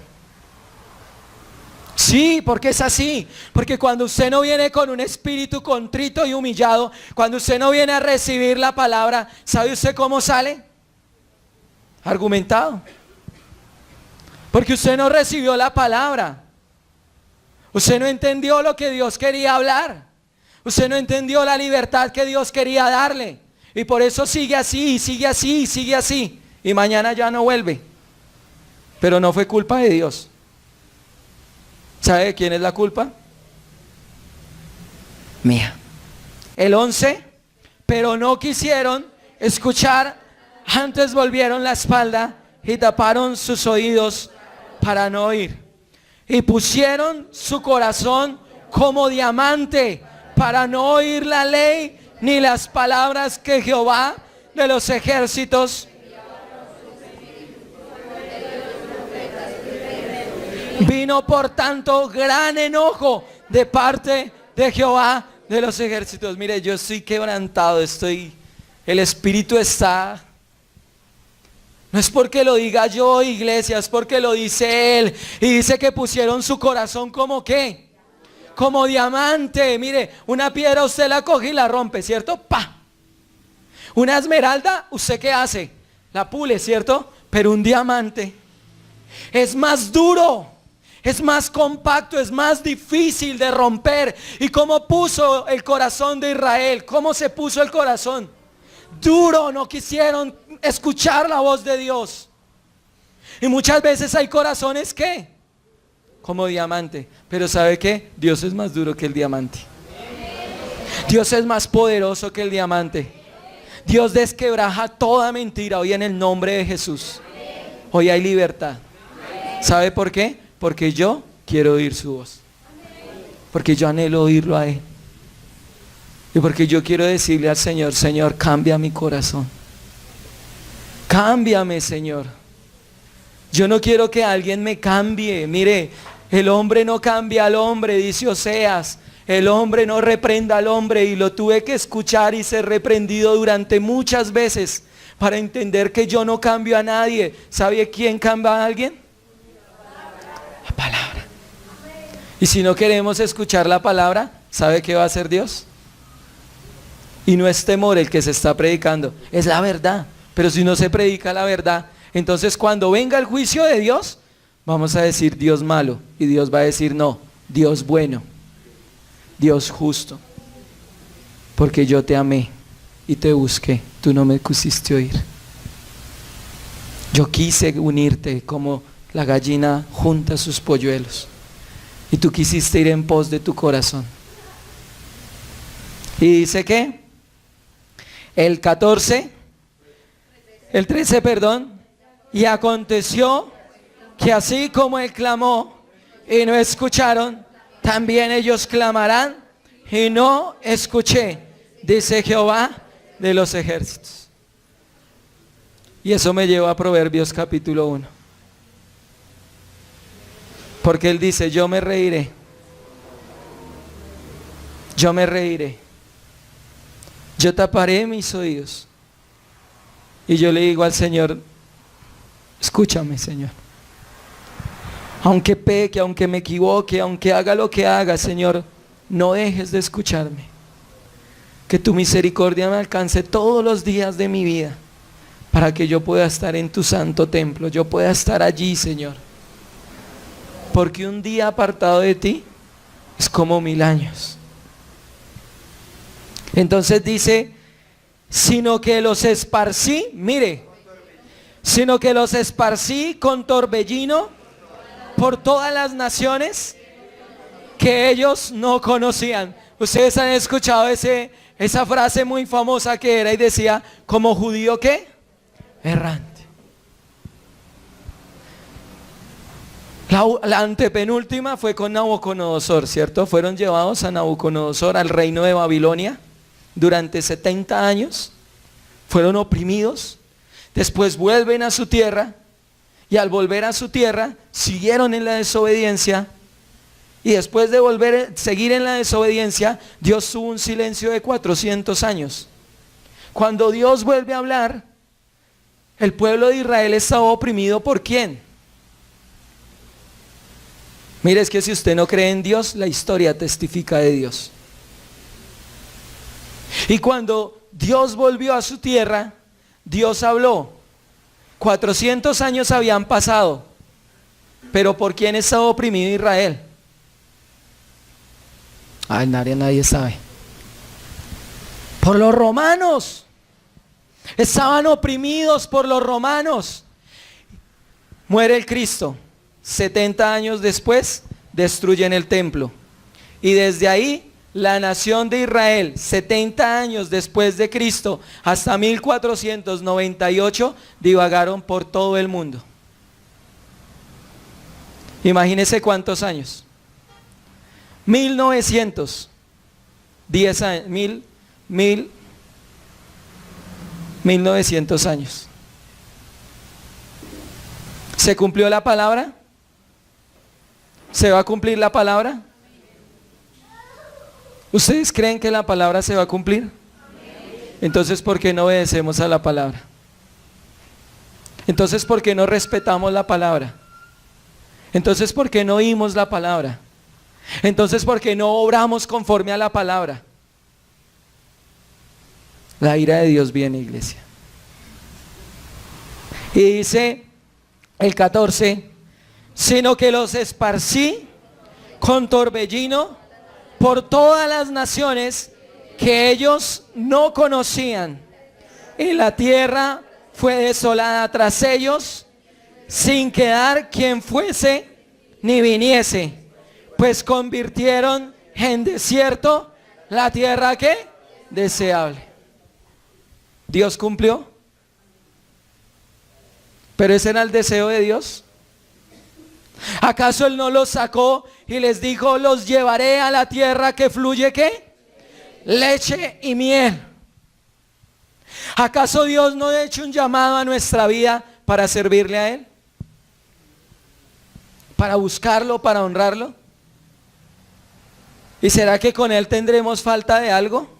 Sí, porque es así. Porque cuando usted no viene con un espíritu contrito y humillado, cuando usted no viene a recibir la palabra, ¿sabe usted cómo sale? Argumentado. Porque usted no recibió la palabra. Usted no entendió lo que Dios quería hablar. Usted no entendió la libertad que Dios quería darle. Y por eso sigue así, sigue así, sigue así. Y mañana ya no vuelve. Pero no fue culpa de Dios. ¿Sabe de quién es la culpa? Mía. El 11. Pero no quisieron escuchar, antes volvieron la espalda y taparon sus oídos para no oír. Y pusieron su corazón como diamante para no oír la ley ni las palabras que Jehová de los ejércitos vino. Por tanto, gran enojo de parte de Jehová de los ejércitos. Mire, yo estoy quebrantado, el espíritu está. No es porque lo diga yo, iglesia, es porque lo dice Él. Y dice que pusieron su corazón como ¿qué? Como diamante. Mire, una piedra usted la coge y la rompe, ¿cierto? ¡Pa! Una esmeralda, ¿usted qué hace? La pule, ¿cierto? Pero un diamante es más duro, es más compacto, es más difícil de romper. ¿Y cómo puso el corazón de Israel? ¿Cómo se puso el corazón? Duro, no quisieron escuchar la voz de Dios. Y muchas veces hay corazones que como diamante, pero ¿sabe qué? Dios es más duro que el diamante. Dios es más poderoso que el diamante. Dios desquebraja toda mentira hoy en el nombre de Jesús. Hoy hay libertad. ¿Sabe por qué? Porque yo quiero oír su voz. Porque yo anhelo oírlo a Él. Y porque yo quiero decirle al Señor: Señor, cambia mi corazón. Cámbiame, Señor. Yo no quiero que alguien me cambie. Mire, el hombre no cambia al hombre, dice Oseas. El hombre no reprenda al hombre. Y lo tuve que escuchar y ser reprendido durante muchas veces para entender que yo no cambio a nadie. ¿Sabe quién cambia a alguien? La palabra. Y si no queremos escuchar la palabra, ¿sabe qué va a hacer Dios? Y no es temor el que se está predicando, es la verdad. Pero si no se predica la verdad, entonces cuando venga el juicio de Dios, vamos a decir Dios malo. Y Dios va a decir no, Dios bueno, Dios justo. Porque yo te amé y te busqué, tú no me quisiste oír. Yo quise unirte como la gallina junta sus polluelos. Y tú quisiste ir en pos de tu corazón. Y dice que el 13, perdón. Y aconteció que así como él clamó y no escucharon, también ellos clamarán y no escuché, dice Jehová de los ejércitos. Y eso me lleva a Proverbios capítulo 1. Porque él dice, yo me reiré. Yo me reiré. Yo taparé mis oídos. Y yo le digo al Señor, escúchame, Señor. Aunque peque, aunque me equivoque, aunque haga lo que haga, Señor, no dejes de escucharme. Que tu misericordia me alcance todos los días de mi vida, para que yo pueda estar en tu santo templo, yo pueda estar allí, Señor. Porque un día apartado de ti es como 1000 años. Entonces dice, sino que los esparcí, mire, sino que los esparcí con torbellino por todas las naciones que ellos no conocían. Ustedes han escuchado esa frase muy famosa que era y decía, como judío ¿qué? Errante. La antepenúltima fue con Nabucodonosor, ¿cierto? Fueron llevados a Nabucodonosor al reino de Babilonia durante 70 años. Fueron oprimidos. Después vuelven a su tierra. Y al volver a su tierra, siguieron en la desobediencia. Y después de seguir en la desobediencia, Dios tuvo un silencio de 400 años. Cuando Dios vuelve a hablar, el pueblo de Israel estaba oprimido ¿por quién? Mire, es que si usted no cree en Dios, la historia testifica de Dios. Y cuando Dios volvió a su tierra, Dios habló. 400 años habían pasado, pero ¿por quién estaba oprimido Israel? Nadie sabe. Por los romanos. Estaban oprimidos por los romanos. Muere el Cristo. 70 años después destruyen el templo. Y desde ahí la nación de Israel, 70 años después de Cristo, hasta 1498, divagaron por todo el mundo. Imagínense cuántos años. 1900 años, 1900 años. ¿Se cumplió la palabra? ¿Se va a cumplir la palabra? ¿Ustedes creen que la palabra se va a cumplir? Entonces, ¿por qué no obedecemos a la palabra? Entonces, ¿por qué no respetamos la palabra? Entonces, ¿por qué no oímos la palabra? Entonces, ¿por qué no obramos conforme a la palabra? La ira de Dios viene, iglesia. Y dice el 14, sino que los esparcí con torbellino por todas las naciones que ellos no conocían. Y la tierra fue desolada tras ellos, sin quedar quien fuese ni viniese, pues convirtieron en desierto la tierra ¿qué? Deseable. Dios cumplió. Pero ese era el deseo de Dios. ¿Acaso Él no los sacó y les dijo, los llevaré a la tierra que fluye ¿qué? Leche y miel? ¿Acaso Dios no ha hecho un llamado a nuestra vida para servirle a Él? ¿Para buscarlo, para honrarlo? ¿Y será que con Él tendremos falta de algo?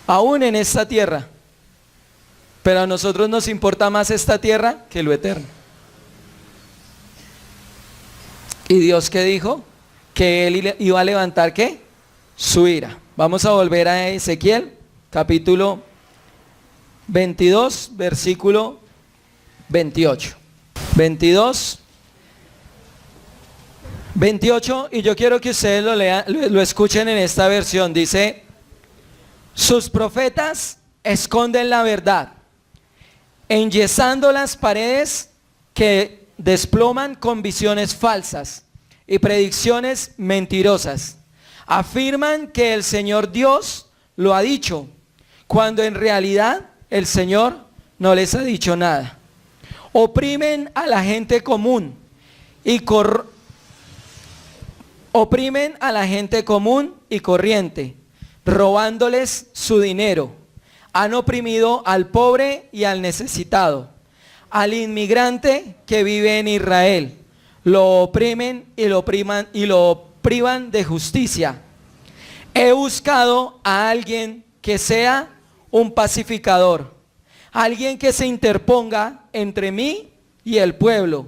Aún en esta tierra. Pero a nosotros nos importa más esta tierra que lo eterno. ¿Y Dios qué dijo? Que Él iba a levantar ¿qué? Su ira. Vamos a volver a Ezequiel, capítulo 22, versículo 28. 22, 28, y yo quiero que ustedes lo lean, lo escuchen en esta versión. Dice: sus profetas esconden la verdad, enyesando las paredes que desploman con visiones falsas y predicciones mentirosas. Afirman que el Señor Dios lo ha dicho, cuando en realidad el Señor no les ha dicho nada. Oprimen a la gente común y corriente, robándoles su dinero. Han oprimido al pobre y al necesitado, al inmigrante que vive en Israel. Lo oprimen y lo privan de justicia. He buscado a alguien que sea un pacificador, alguien que se interponga entre mí y el pueblo,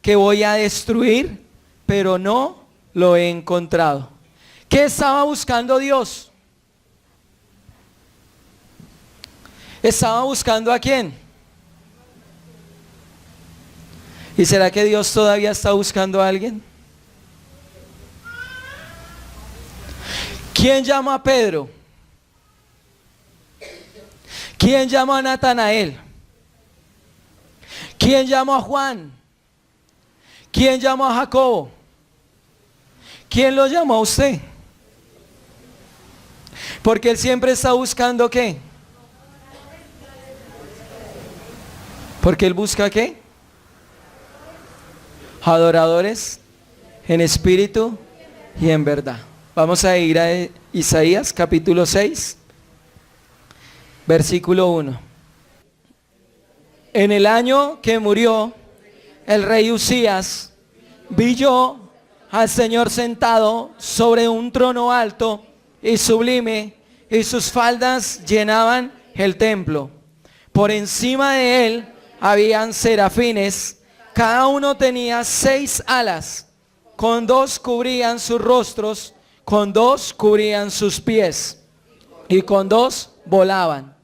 que voy a destruir, pero no lo he encontrado. ¿Qué estaba buscando Dios? ¿Estaba buscando a quién? ¿Y será que Dios todavía está buscando a alguien? ¿Quién llamó a Pedro? ¿Quién llamó a Natanael? ¿Quién llamó a Juan? ¿Quién llamó a Jacobo? ¿Quién lo llamó a usted? Porque Él siempre está buscando ¿qué? Porque Él busca ¿qué? Adoradores en espíritu y en verdad. Vamos a ir a Isaías capítulo 6, versículo 1. En el año que murió el rey Usías, vi yo al Señor sentado sobre un trono alto y sublime, y sus faldas llenaban el templo. Por encima de él habían serafines, cada uno tenía 6 alas, con 2 cubrían sus rostros, con 2 cubrían sus pies, y con 2 volaban,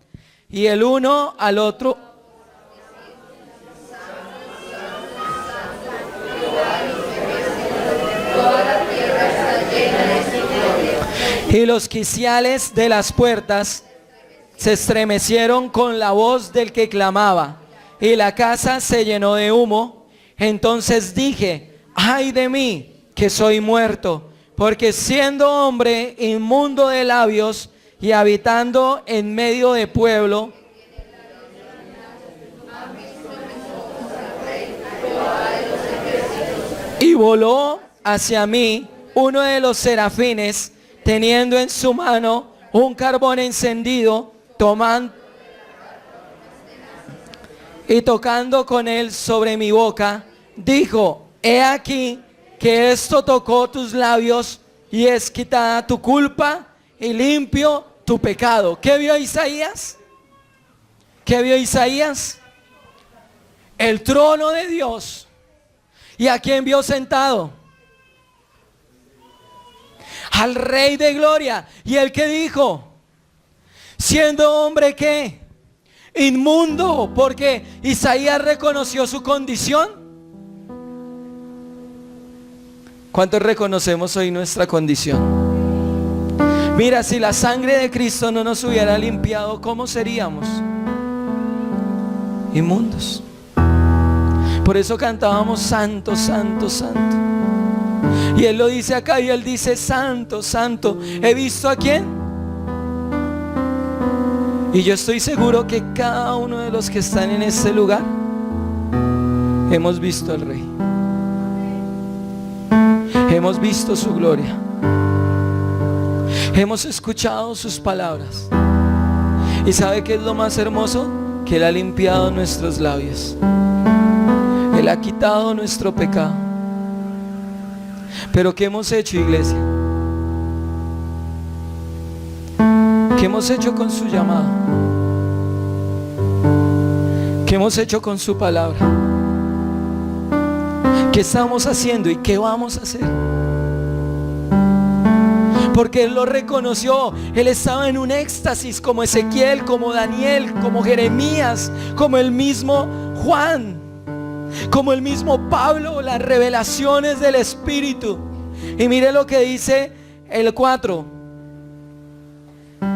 y el uno al otro. Y los quiciales de las puertas se estremecieron con la voz del que clamaba, y la casa se llenó de humo. Entonces dije: ay de mí, que soy muerto, porque siendo hombre inmundo de labios y habitando en medio de pueblo, y voló hacia mí uno de los serafines, teniendo en su mano un carbón encendido, y tocando con él sobre mi boca, dijo: he aquí que esto tocó tus labios, y es quitada tu culpa y limpio tu pecado. ¿Qué vio Isaías? ¿Qué vio Isaías? El trono de Dios. ¿Y a quién vio sentado? Al Rey de Gloria. ¿Y el que dijo? Siendo hombre ¿qué? Inmundo, porque Isaías reconoció su condición. ¿Cuántos reconocemos hoy nuestra condición? Mira, si la sangre de Cristo no nos hubiera limpiado, ¿cómo seríamos? Inmundos. Por eso cantábamos santo, santo, santo. Y Él lo dice acá, y Él dice: santo, santo. ¿He visto a quién? Y yo estoy seguro que cada uno de los que están en este lugar hemos visto al Rey. Hemos visto su gloria. Hemos escuchado sus palabras. ¿Y sabe qué es lo más hermoso? Que Él ha limpiado nuestros labios. Él ha quitado nuestro pecado. Pero ¿qué hemos hecho, iglesia? ¿Qué hemos hecho con su llamado? ¿Qué hemos hecho con su palabra? ¿Qué estamos haciendo y qué vamos a hacer? porque él lo reconoció. Él estaba en un éxtasis como Ezequiel, como Daniel, como Jeremías, como el mismo Juan, como el mismo Pablo, las revelaciones del Espíritu. Y mire lo que dice el 4.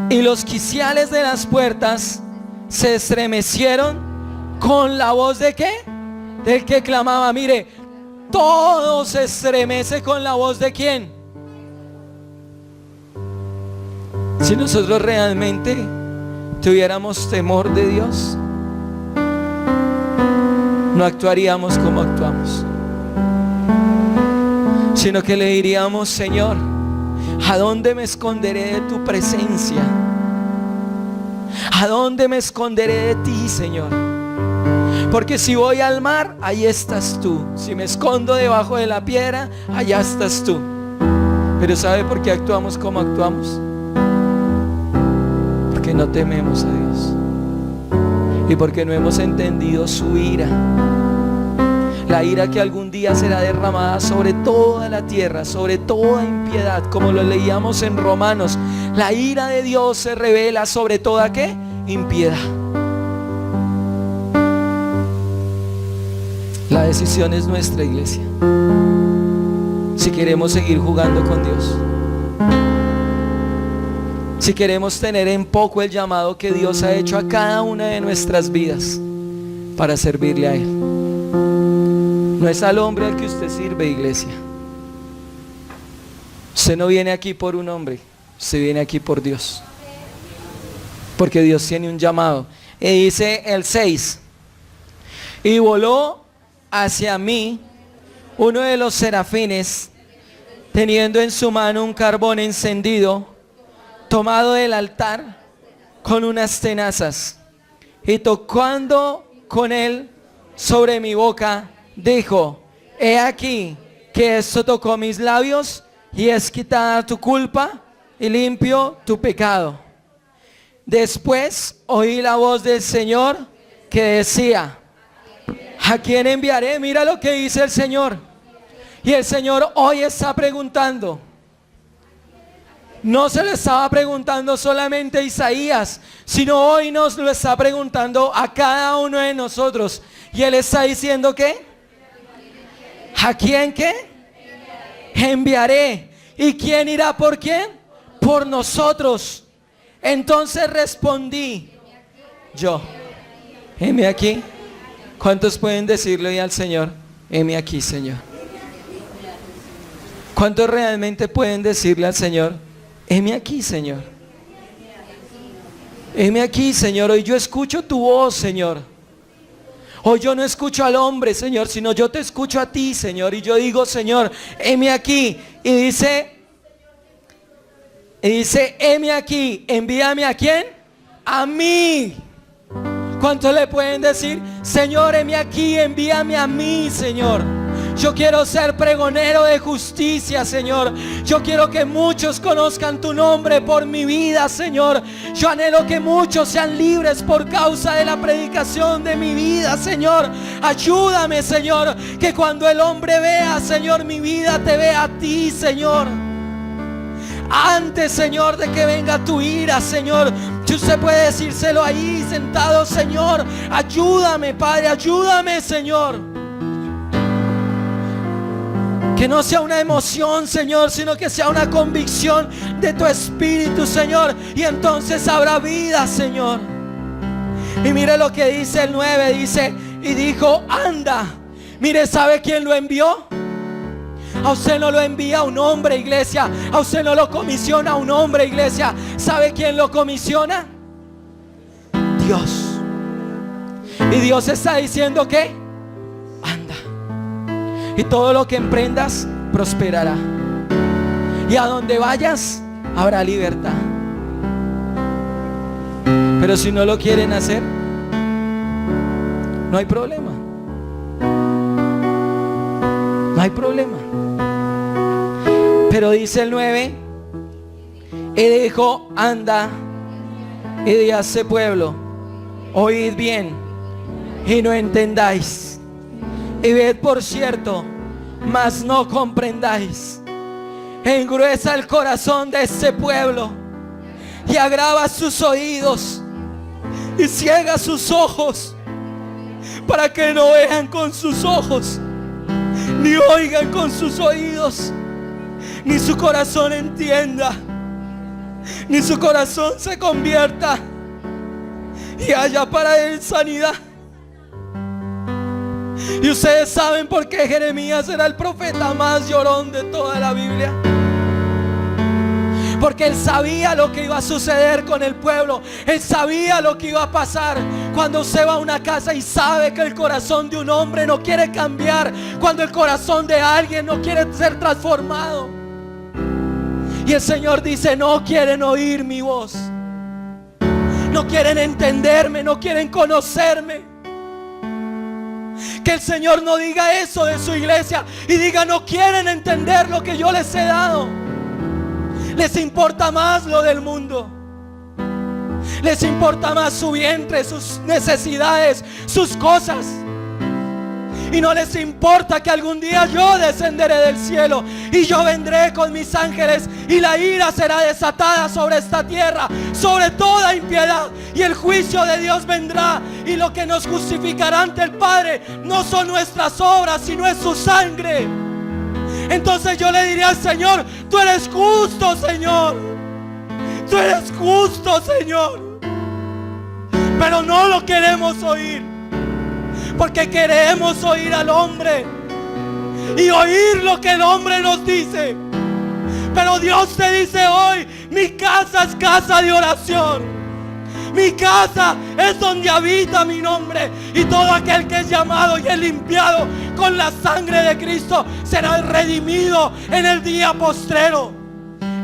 Y los quiciales de las puertas se estremecieron con la voz ¿de qué? Del que clamaba. Mire, todo se estremece con la voz ¿de quién? Si nosotros realmente tuviéramos temor de Dios, no actuaríamos como actuamos, sino que le diríamos: Señor, ¿a dónde me esconderé de tu presencia? ¿A dónde me esconderé de ti, Señor? Porque si voy al mar, ahí estás tú. Si me escondo debajo de la piedra, allá estás tú. Pero ¿sabe por qué actuamos como actuamos? Porque no tememos a Dios y porque no hemos entendido su ira. La ira que algún día será derramada sobre toda la tierra, sobre toda impiedad, como lo leíamos en Romanos. La ira de Dios se revela sobre toda ¿qué? Impiedad. La decisión es nuestra, iglesia. Si queremos seguir jugando con Dios, si queremos tener en poco el llamado que Dios ha hecho a cada una de nuestras vidas para servirle a Él. No es al hombre al que usted sirve, iglesia. Usted no viene aquí por un hombre, usted viene aquí por Dios, porque Dios tiene un llamado. Y dice el 6: y voló hacia mí uno de los serafines, teniendo en su mano un carbón encendido, tomado del altar con unas tenazas, y tocando con él sobre mi boca, dijo: he aquí que esto tocó mis labios, y es quitada tu culpa y limpio tu pecado. Después oí la voz del Señor que decía: ¿a quién enviaré? Mira lo que dice el Señor. Y el Señor hoy está preguntando. No se lo estaba preguntando solamente a Isaías, sino hoy nos lo está preguntando a cada uno de nosotros. Y Él está diciendo ¿qué? ¿A quién qué? Enviaré. ¿Y quién irá por quién? Por nosotros. Entonces respondí yo: heme aquí. ¿Cuántos pueden decirle hoy al Señor: heme aquí, Señor? ¿Cuántos realmente pueden decirle al Señor: heme aquí, Señor? Heme aquí, Señor. Hoy yo escucho tu voz, Señor. Hoy yo no escucho al hombre, Señor, sino yo te escucho a ti, Señor. Y yo digo: Señor, heme aquí. Y dice, heme aquí. Envíame ¿a quién? A mí. ¿Cuántos le pueden decir: Señor, heme aquí, envíame a mí, Señor? Yo quiero ser pregonero de justicia, Señor. Yo quiero que muchos conozcan tu nombre por mi vida, Señor. Yo anhelo que muchos sean libres por causa de la predicación de mi vida, Señor. Ayúdame, Señor, que cuando el hombre vea, Señor, mi vida, te vea a ti, Señor. Antes, Señor, de que venga tu ira, Señor, si usted puede decírselo ahí sentado: Señor, ayúdame, Padre, ayúdame, Señor. Que no sea una emoción, Señor, sino que sea una convicción de tu Espíritu, Señor. Y entonces habrá vida, Señor. Y mire lo que dice el 9, dice: y dijo: anda. Mire, ¿sabe quién lo envió? A usted no lo envía un hombre, iglesia. A usted no lo comisiona un hombre, iglesia. ¿Sabe quién lo comisiona? Dios. Y Dios está diciendo que anda. Y todo lo que emprendas prosperará. Y a donde vayas habrá libertad. Pero si no lo quieren hacer, no hay problema. No hay problema. Pero dice el 9: y dijo: anda y di a ese pueblo: oíd bien y no entendáis, y ved por cierto, mas no comprendáis. engruesa el corazón de este pueblo y agrava sus oídos y ciega sus ojos para que no vean con sus ojos, ni oigan con sus oídos, ni su corazón entienda, ni su corazón se convierta y haya para él sanidad. Y ustedes saben por qué Jeremías era el profeta más llorón de toda la Biblia. Porque él sabía lo que iba a suceder con el pueblo. Él sabía lo que iba a pasar. Cuando usted va a una casa y sabe que el corazón de un hombre no quiere cambiar, cuando el corazón de alguien no quiere ser transformado, y el Señor dice: no quieren oír mi voz, no quieren entenderme, no quieren conocerme. Que el Señor no diga eso de su iglesia y diga: no quieren entender lo que yo les he dado. Les importa más lo del mundo. Les importa más su vientre, sus necesidades, sus cosas. Y no les importa que algún día yo descenderé del cielo y yo vendré con mis ángeles, y la ira será desatada sobre esta tierra, sobre toda impiedad, y el juicio de Dios vendrá, y lo que nos justificará ante el Padre no son nuestras obras, sino es su sangre. Entonces yo le diré al Señor: tú eres justo, Señor, tú eres justo, Señor. Pero no lo queremos oír, porque queremos oír al hombre y oír lo que el hombre nos dice. Pero Dios te dice hoy: mi casa es casa de oración. Mi casa es donde habita mi nombre, y todo aquel que es llamado y es limpiado con la sangre de Cristo será redimido en el día postrero.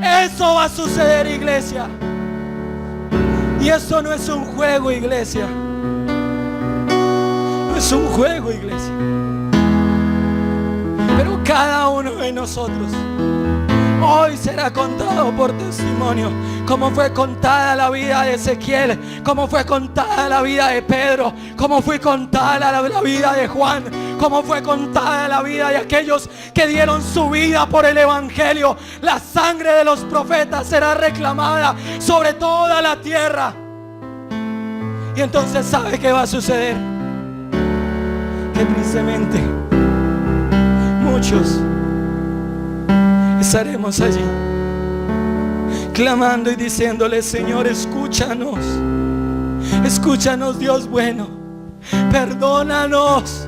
Eso va a suceder, iglesia. Y esto no es un juego, iglesia. No es un juego, iglesia. Pero cada uno de nosotros hoy será contado por testimonio, como fue contada la vida de Ezequiel, como fue contada la vida de Pedro, como fue contada la vida de Juan, como fue contada la vida de aquellos que dieron su vida por el evangelio. La sangre de los profetas será reclamada sobre toda la tierra. Y entonces, ¿sabe qué va a suceder? Que tristemente muchos estaremos allí clamando y diciéndole: Señor, escúchanos, escúchanos, Dios bueno, perdónanos.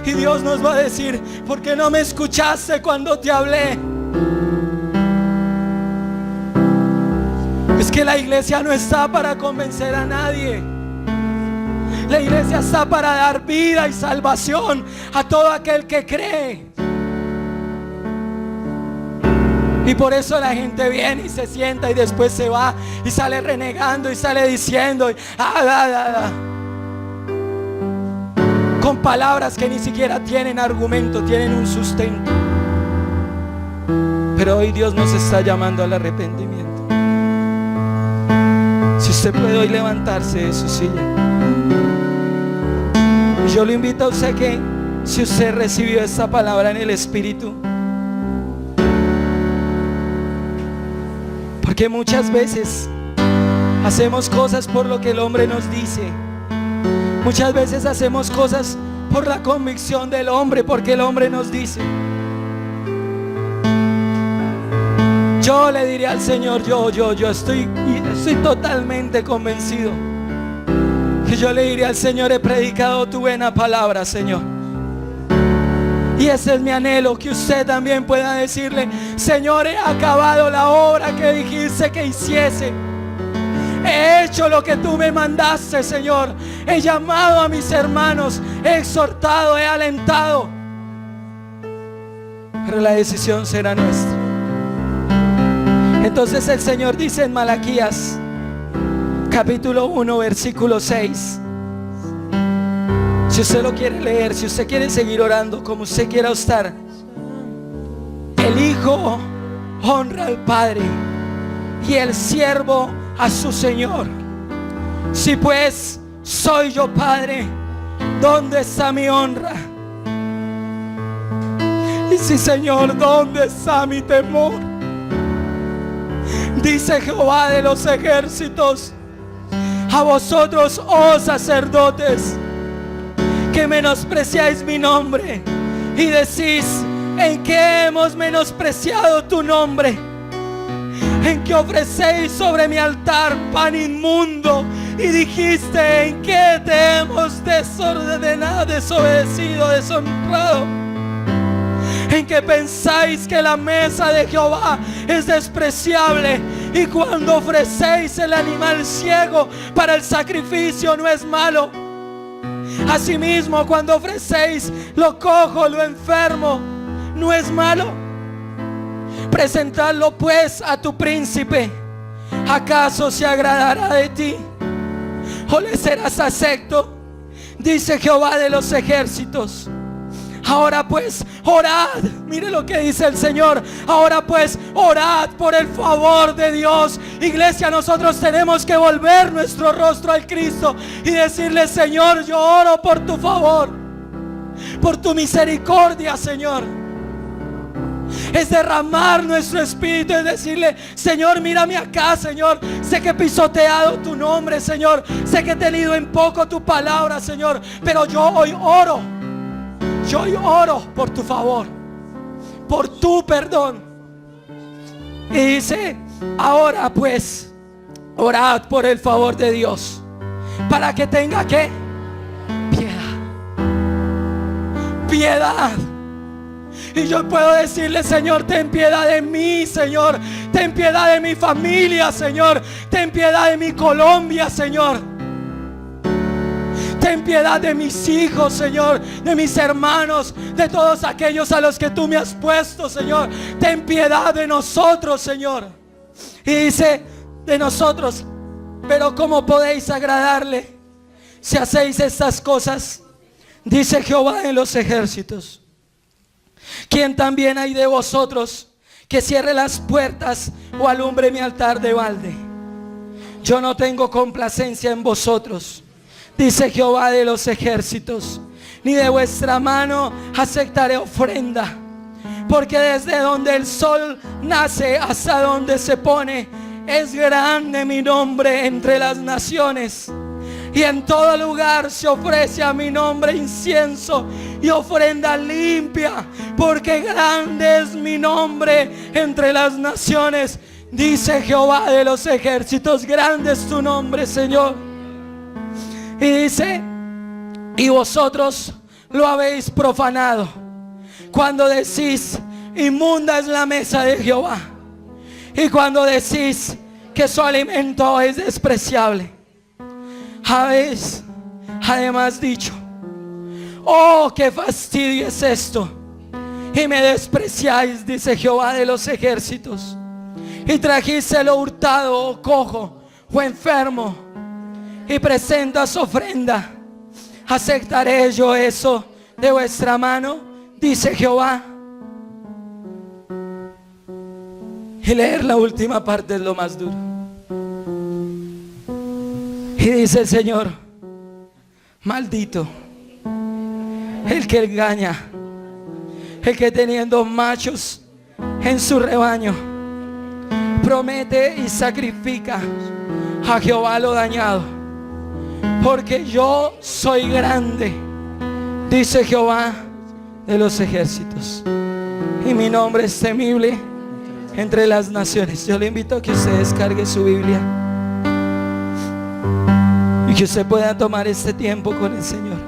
Y Dios nos va a decir: ¿por qué no me escuchaste cuando te hablé? Es que la iglesia no está para convencer a nadie. La iglesia está para dar vida y salvación a todo aquel que cree. Y por eso la gente viene y se sienta y después se va y sale renegando y sale diciendo con palabras que ni siquiera tienen argumento, tienen un sustento. Pero hoy Dios nos está llamando al arrepentimiento. Si usted puede hoy levantarse de su silla, y yo lo invito a usted que, si usted recibió esta palabra en el Espíritu, porque muchas veces hacemos cosas por lo que el hombre nos dice. Muchas veces hacemos cosas por la convicción del hombre, porque el hombre nos dice. Yo le diré al Señor, yo estoy totalmente convencido, que yo le diré al Señor: he predicado tu buena palabra, Señor. Y ese es mi anhelo, que usted también pueda decirle: Señor, he acabado la obra que dijiste que hiciese. He hecho lo que tú me mandaste, Señor. He llamado a mis hermanos, he exhortado, he alentado. Pero la decisión será nuestra. Entonces el Señor dice en Malaquías capítulo 1 versículo 6. Si usted lo quiere leer, si usted quiere seguir orando, como usted quiera estar. El Hijo honra al Padre y el siervo a su Señor. Si pues soy yo Padre, ¿dónde está mi honra? Y sí, Señor, ¿dónde está mi temor? Dice Jehová de los ejércitos: a vosotros, oh sacerdotes, que menospreciáis mi nombre y decís: ¿en qué hemos menospreciado tu nombre? En que ofrecéis sobre mi altar pan inmundo, y dijiste: ¿en qué te hemos desordenado, desobedecido, deshonrado? En que pensáis que la mesa de Jehová es despreciable, y cuando ofrecéis el animal ciego para el sacrificio no es malo. Asimismo, cuando ofrecéis lo cojo, lo enfermo, no es malo. Presentadlo pues a tu príncipe. ¿Acaso se agradará de ti? ¿O le serás acepto? Dice Jehová de los ejércitos. Ahora pues, orad. Mire lo que dice el Señor. Ahora pues, orad por el favor de Dios. Iglesia, nosotros tenemos que volver nuestro rostro al Cristo y decirle: Señor, yo oro por tu favor, por tu misericordia, Señor. Es derramar nuestro espíritu, es decirle: Señor, mírame acá, Señor. Sé que he pisoteado tu nombre, Señor. Sé que he tenido en poco tu palabra, Señor. Pero yo hoy oro. Yo hoy oro por tu favor, por tu perdón. Y dice: ahora pues, orad por el favor de Dios, para que tenga ¿qué? Piedad. Piedad. Y yo puedo decirle: Señor, ten piedad de mí, Señor. Ten piedad de mi familia, Señor. Ten piedad de mi Colombia, Señor. Ten piedad de mis hijos, Señor. De mis hermanos, de todos aquellos a los que tú me has puesto, Señor. Ten piedad de nosotros, Señor. Y dice: de nosotros. Pero ¿cómo podéis agradarle si hacéis estas cosas? Dice Jehová de los ejércitos: ¿quién también hay de vosotros que cierre las puertas o alumbre mi altar de balde? Yo no tengo complacencia en vosotros, dice Jehová de los ejércitos, ni de vuestra mano aceptaré ofrenda. Porque desde donde el sol nace hasta donde se pone, es grande mi nombre entre las naciones. Y en todo lugar se ofrece a mi nombre incienso y ofrenda limpia, porque grande es mi nombre entre las naciones, dice Jehová de los ejércitos. Grande es tu nombre, Señor. Y dice: y vosotros lo habéis profanado cuando decís: inmunda es la mesa de Jehová, y cuando decís que su alimento es despreciable. Habéis además dicho: oh, qué fastidio es esto, y me despreciáis, dice Jehová de los ejércitos, y trajiste lo hurtado, o cojo, o enfermo, y presentas ofrenda. ¿Aceptaré yo eso de vuestra mano? Dice Jehová. Y leer la última parte es lo más duro. Y dice el Señor: maldito el que engaña, el que teniendo machos en su rebaño promete y sacrifica a Jehová lo dañado. Porque yo soy grande, dice Jehová de los ejércitos, y mi nombre es temible entre las naciones. Yo le invito a que usted descargue su Biblia y que usted pueda tomar este tiempo con el Señor,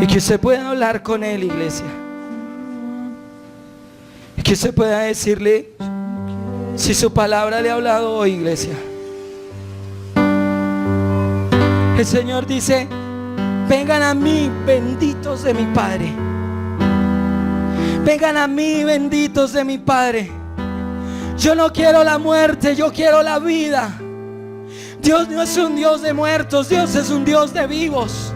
y que usted pueda hablar con Él, iglesia, y que usted pueda decirle si su palabra le ha hablado hoy, iglesia. El Señor dice: vengan a mí, benditos de mi Padre. Vengan a mí, benditos de mi Padre. Yo no quiero la muerte, yo quiero la vida. Dios no es un Dios de muertos, Dios es un Dios de vivos.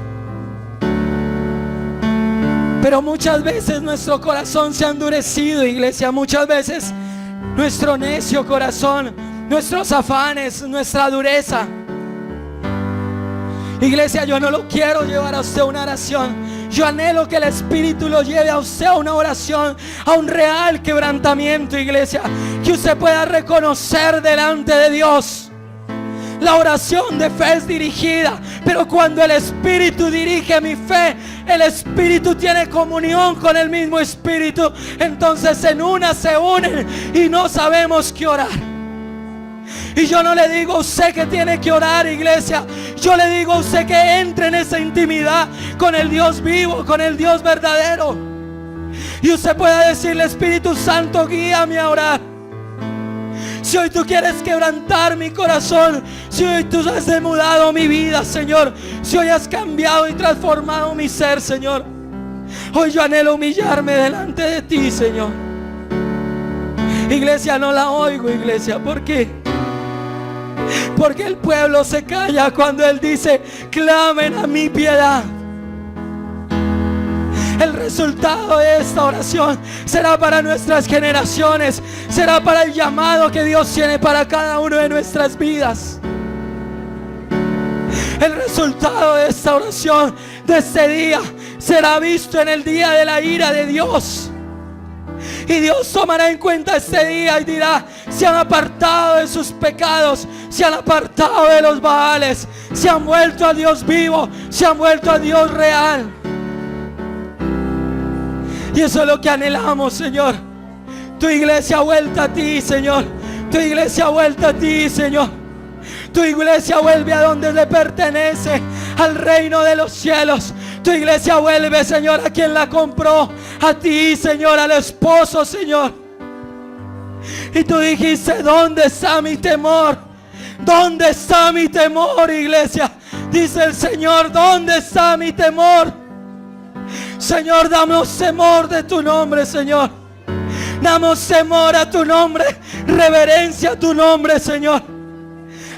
Pero muchas veces nuestro corazón se ha endurecido, iglesia. Muchas veces nuestro necio corazón, nuestros afanes, nuestra dureza. Iglesia, yo no lo quiero llevar a usted a una oración. Yo anhelo que el Espíritu lo lleve a usted a una oración, a un real quebrantamiento, iglesia. Que usted pueda reconocer delante de Dios. La oración de fe es dirigida, pero cuando el Espíritu dirige mi fe, el Espíritu tiene comunión con el mismo Espíritu. Entonces en una se unen y no sabemos qué orar. Y yo no le digo a usted que tiene que orar, iglesia. Yo le digo a usted que entre en esa intimidad con el Dios vivo, con el Dios verdadero. Y usted pueda decirle: Espíritu Santo, guíame a orar. Si hoy tú quieres quebrantar mi corazón, si hoy tú has demudado mi vida, Señor, si hoy has cambiado y transformado mi ser, Señor, hoy yo anhelo humillarme delante de ti, Señor. Iglesia, no la oigo, iglesia. ¿Por qué? Porque el pueblo se calla cuando Él dice: clamen a mi piedad. El resultado de esta oración será para nuestras generaciones, será para el llamado que Dios tiene para cada uno de nuestras vidas. El resultado de esta oración, de este día, será visto en el día de la ira de Dios. Y Dios tomará en cuenta este día y dirá: se han apartado de sus pecados, se han apartado de los Baales, se han vuelto a Dios vivo, se han vuelto a Dios real. Y eso es lo que anhelamos, Señor. Tu iglesia vuelta a ti, Señor. Tu iglesia vuelta a ti, Señor. Tu iglesia vuelve a donde le pertenece, al reino de los cielos. Tu iglesia vuelve, Señor, a quien la compró, a ti, Señor, al esposo, Señor. Y tú dijiste: ¿dónde está mi temor? ¿Dónde está mi temor, iglesia? Dice el Señor: ¿dónde está mi temor? Señor, damos temor de tu nombre, Señor. Damos temor a tu nombre, reverencia a tu nombre, Señor.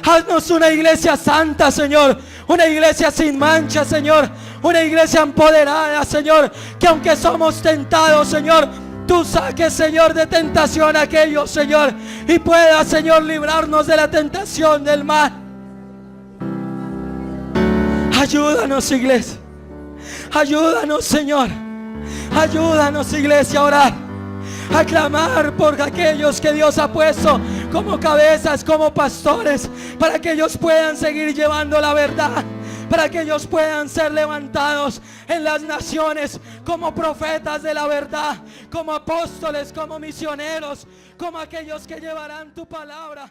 Haznos una iglesia santa, Señor. Una iglesia sin mancha, Señor. Una iglesia empoderada, Señor. Que aunque somos tentados, Señor, tú saques, Señor, de tentación a aquellos, Señor. Y pueda, Señor, librarnos de la tentación del mal. Ayúdanos, iglesia. Ayúdanos, Señor. Ayúdanos, iglesia, a orar, a clamar por aquellos que Dios ha puesto como cabezas, como pastores, para que ellos puedan seguir llevando la verdad, para que ellos puedan ser levantados en las naciones como profetas de la verdad, como apóstoles, como misioneros, como aquellos que llevarán tu palabra.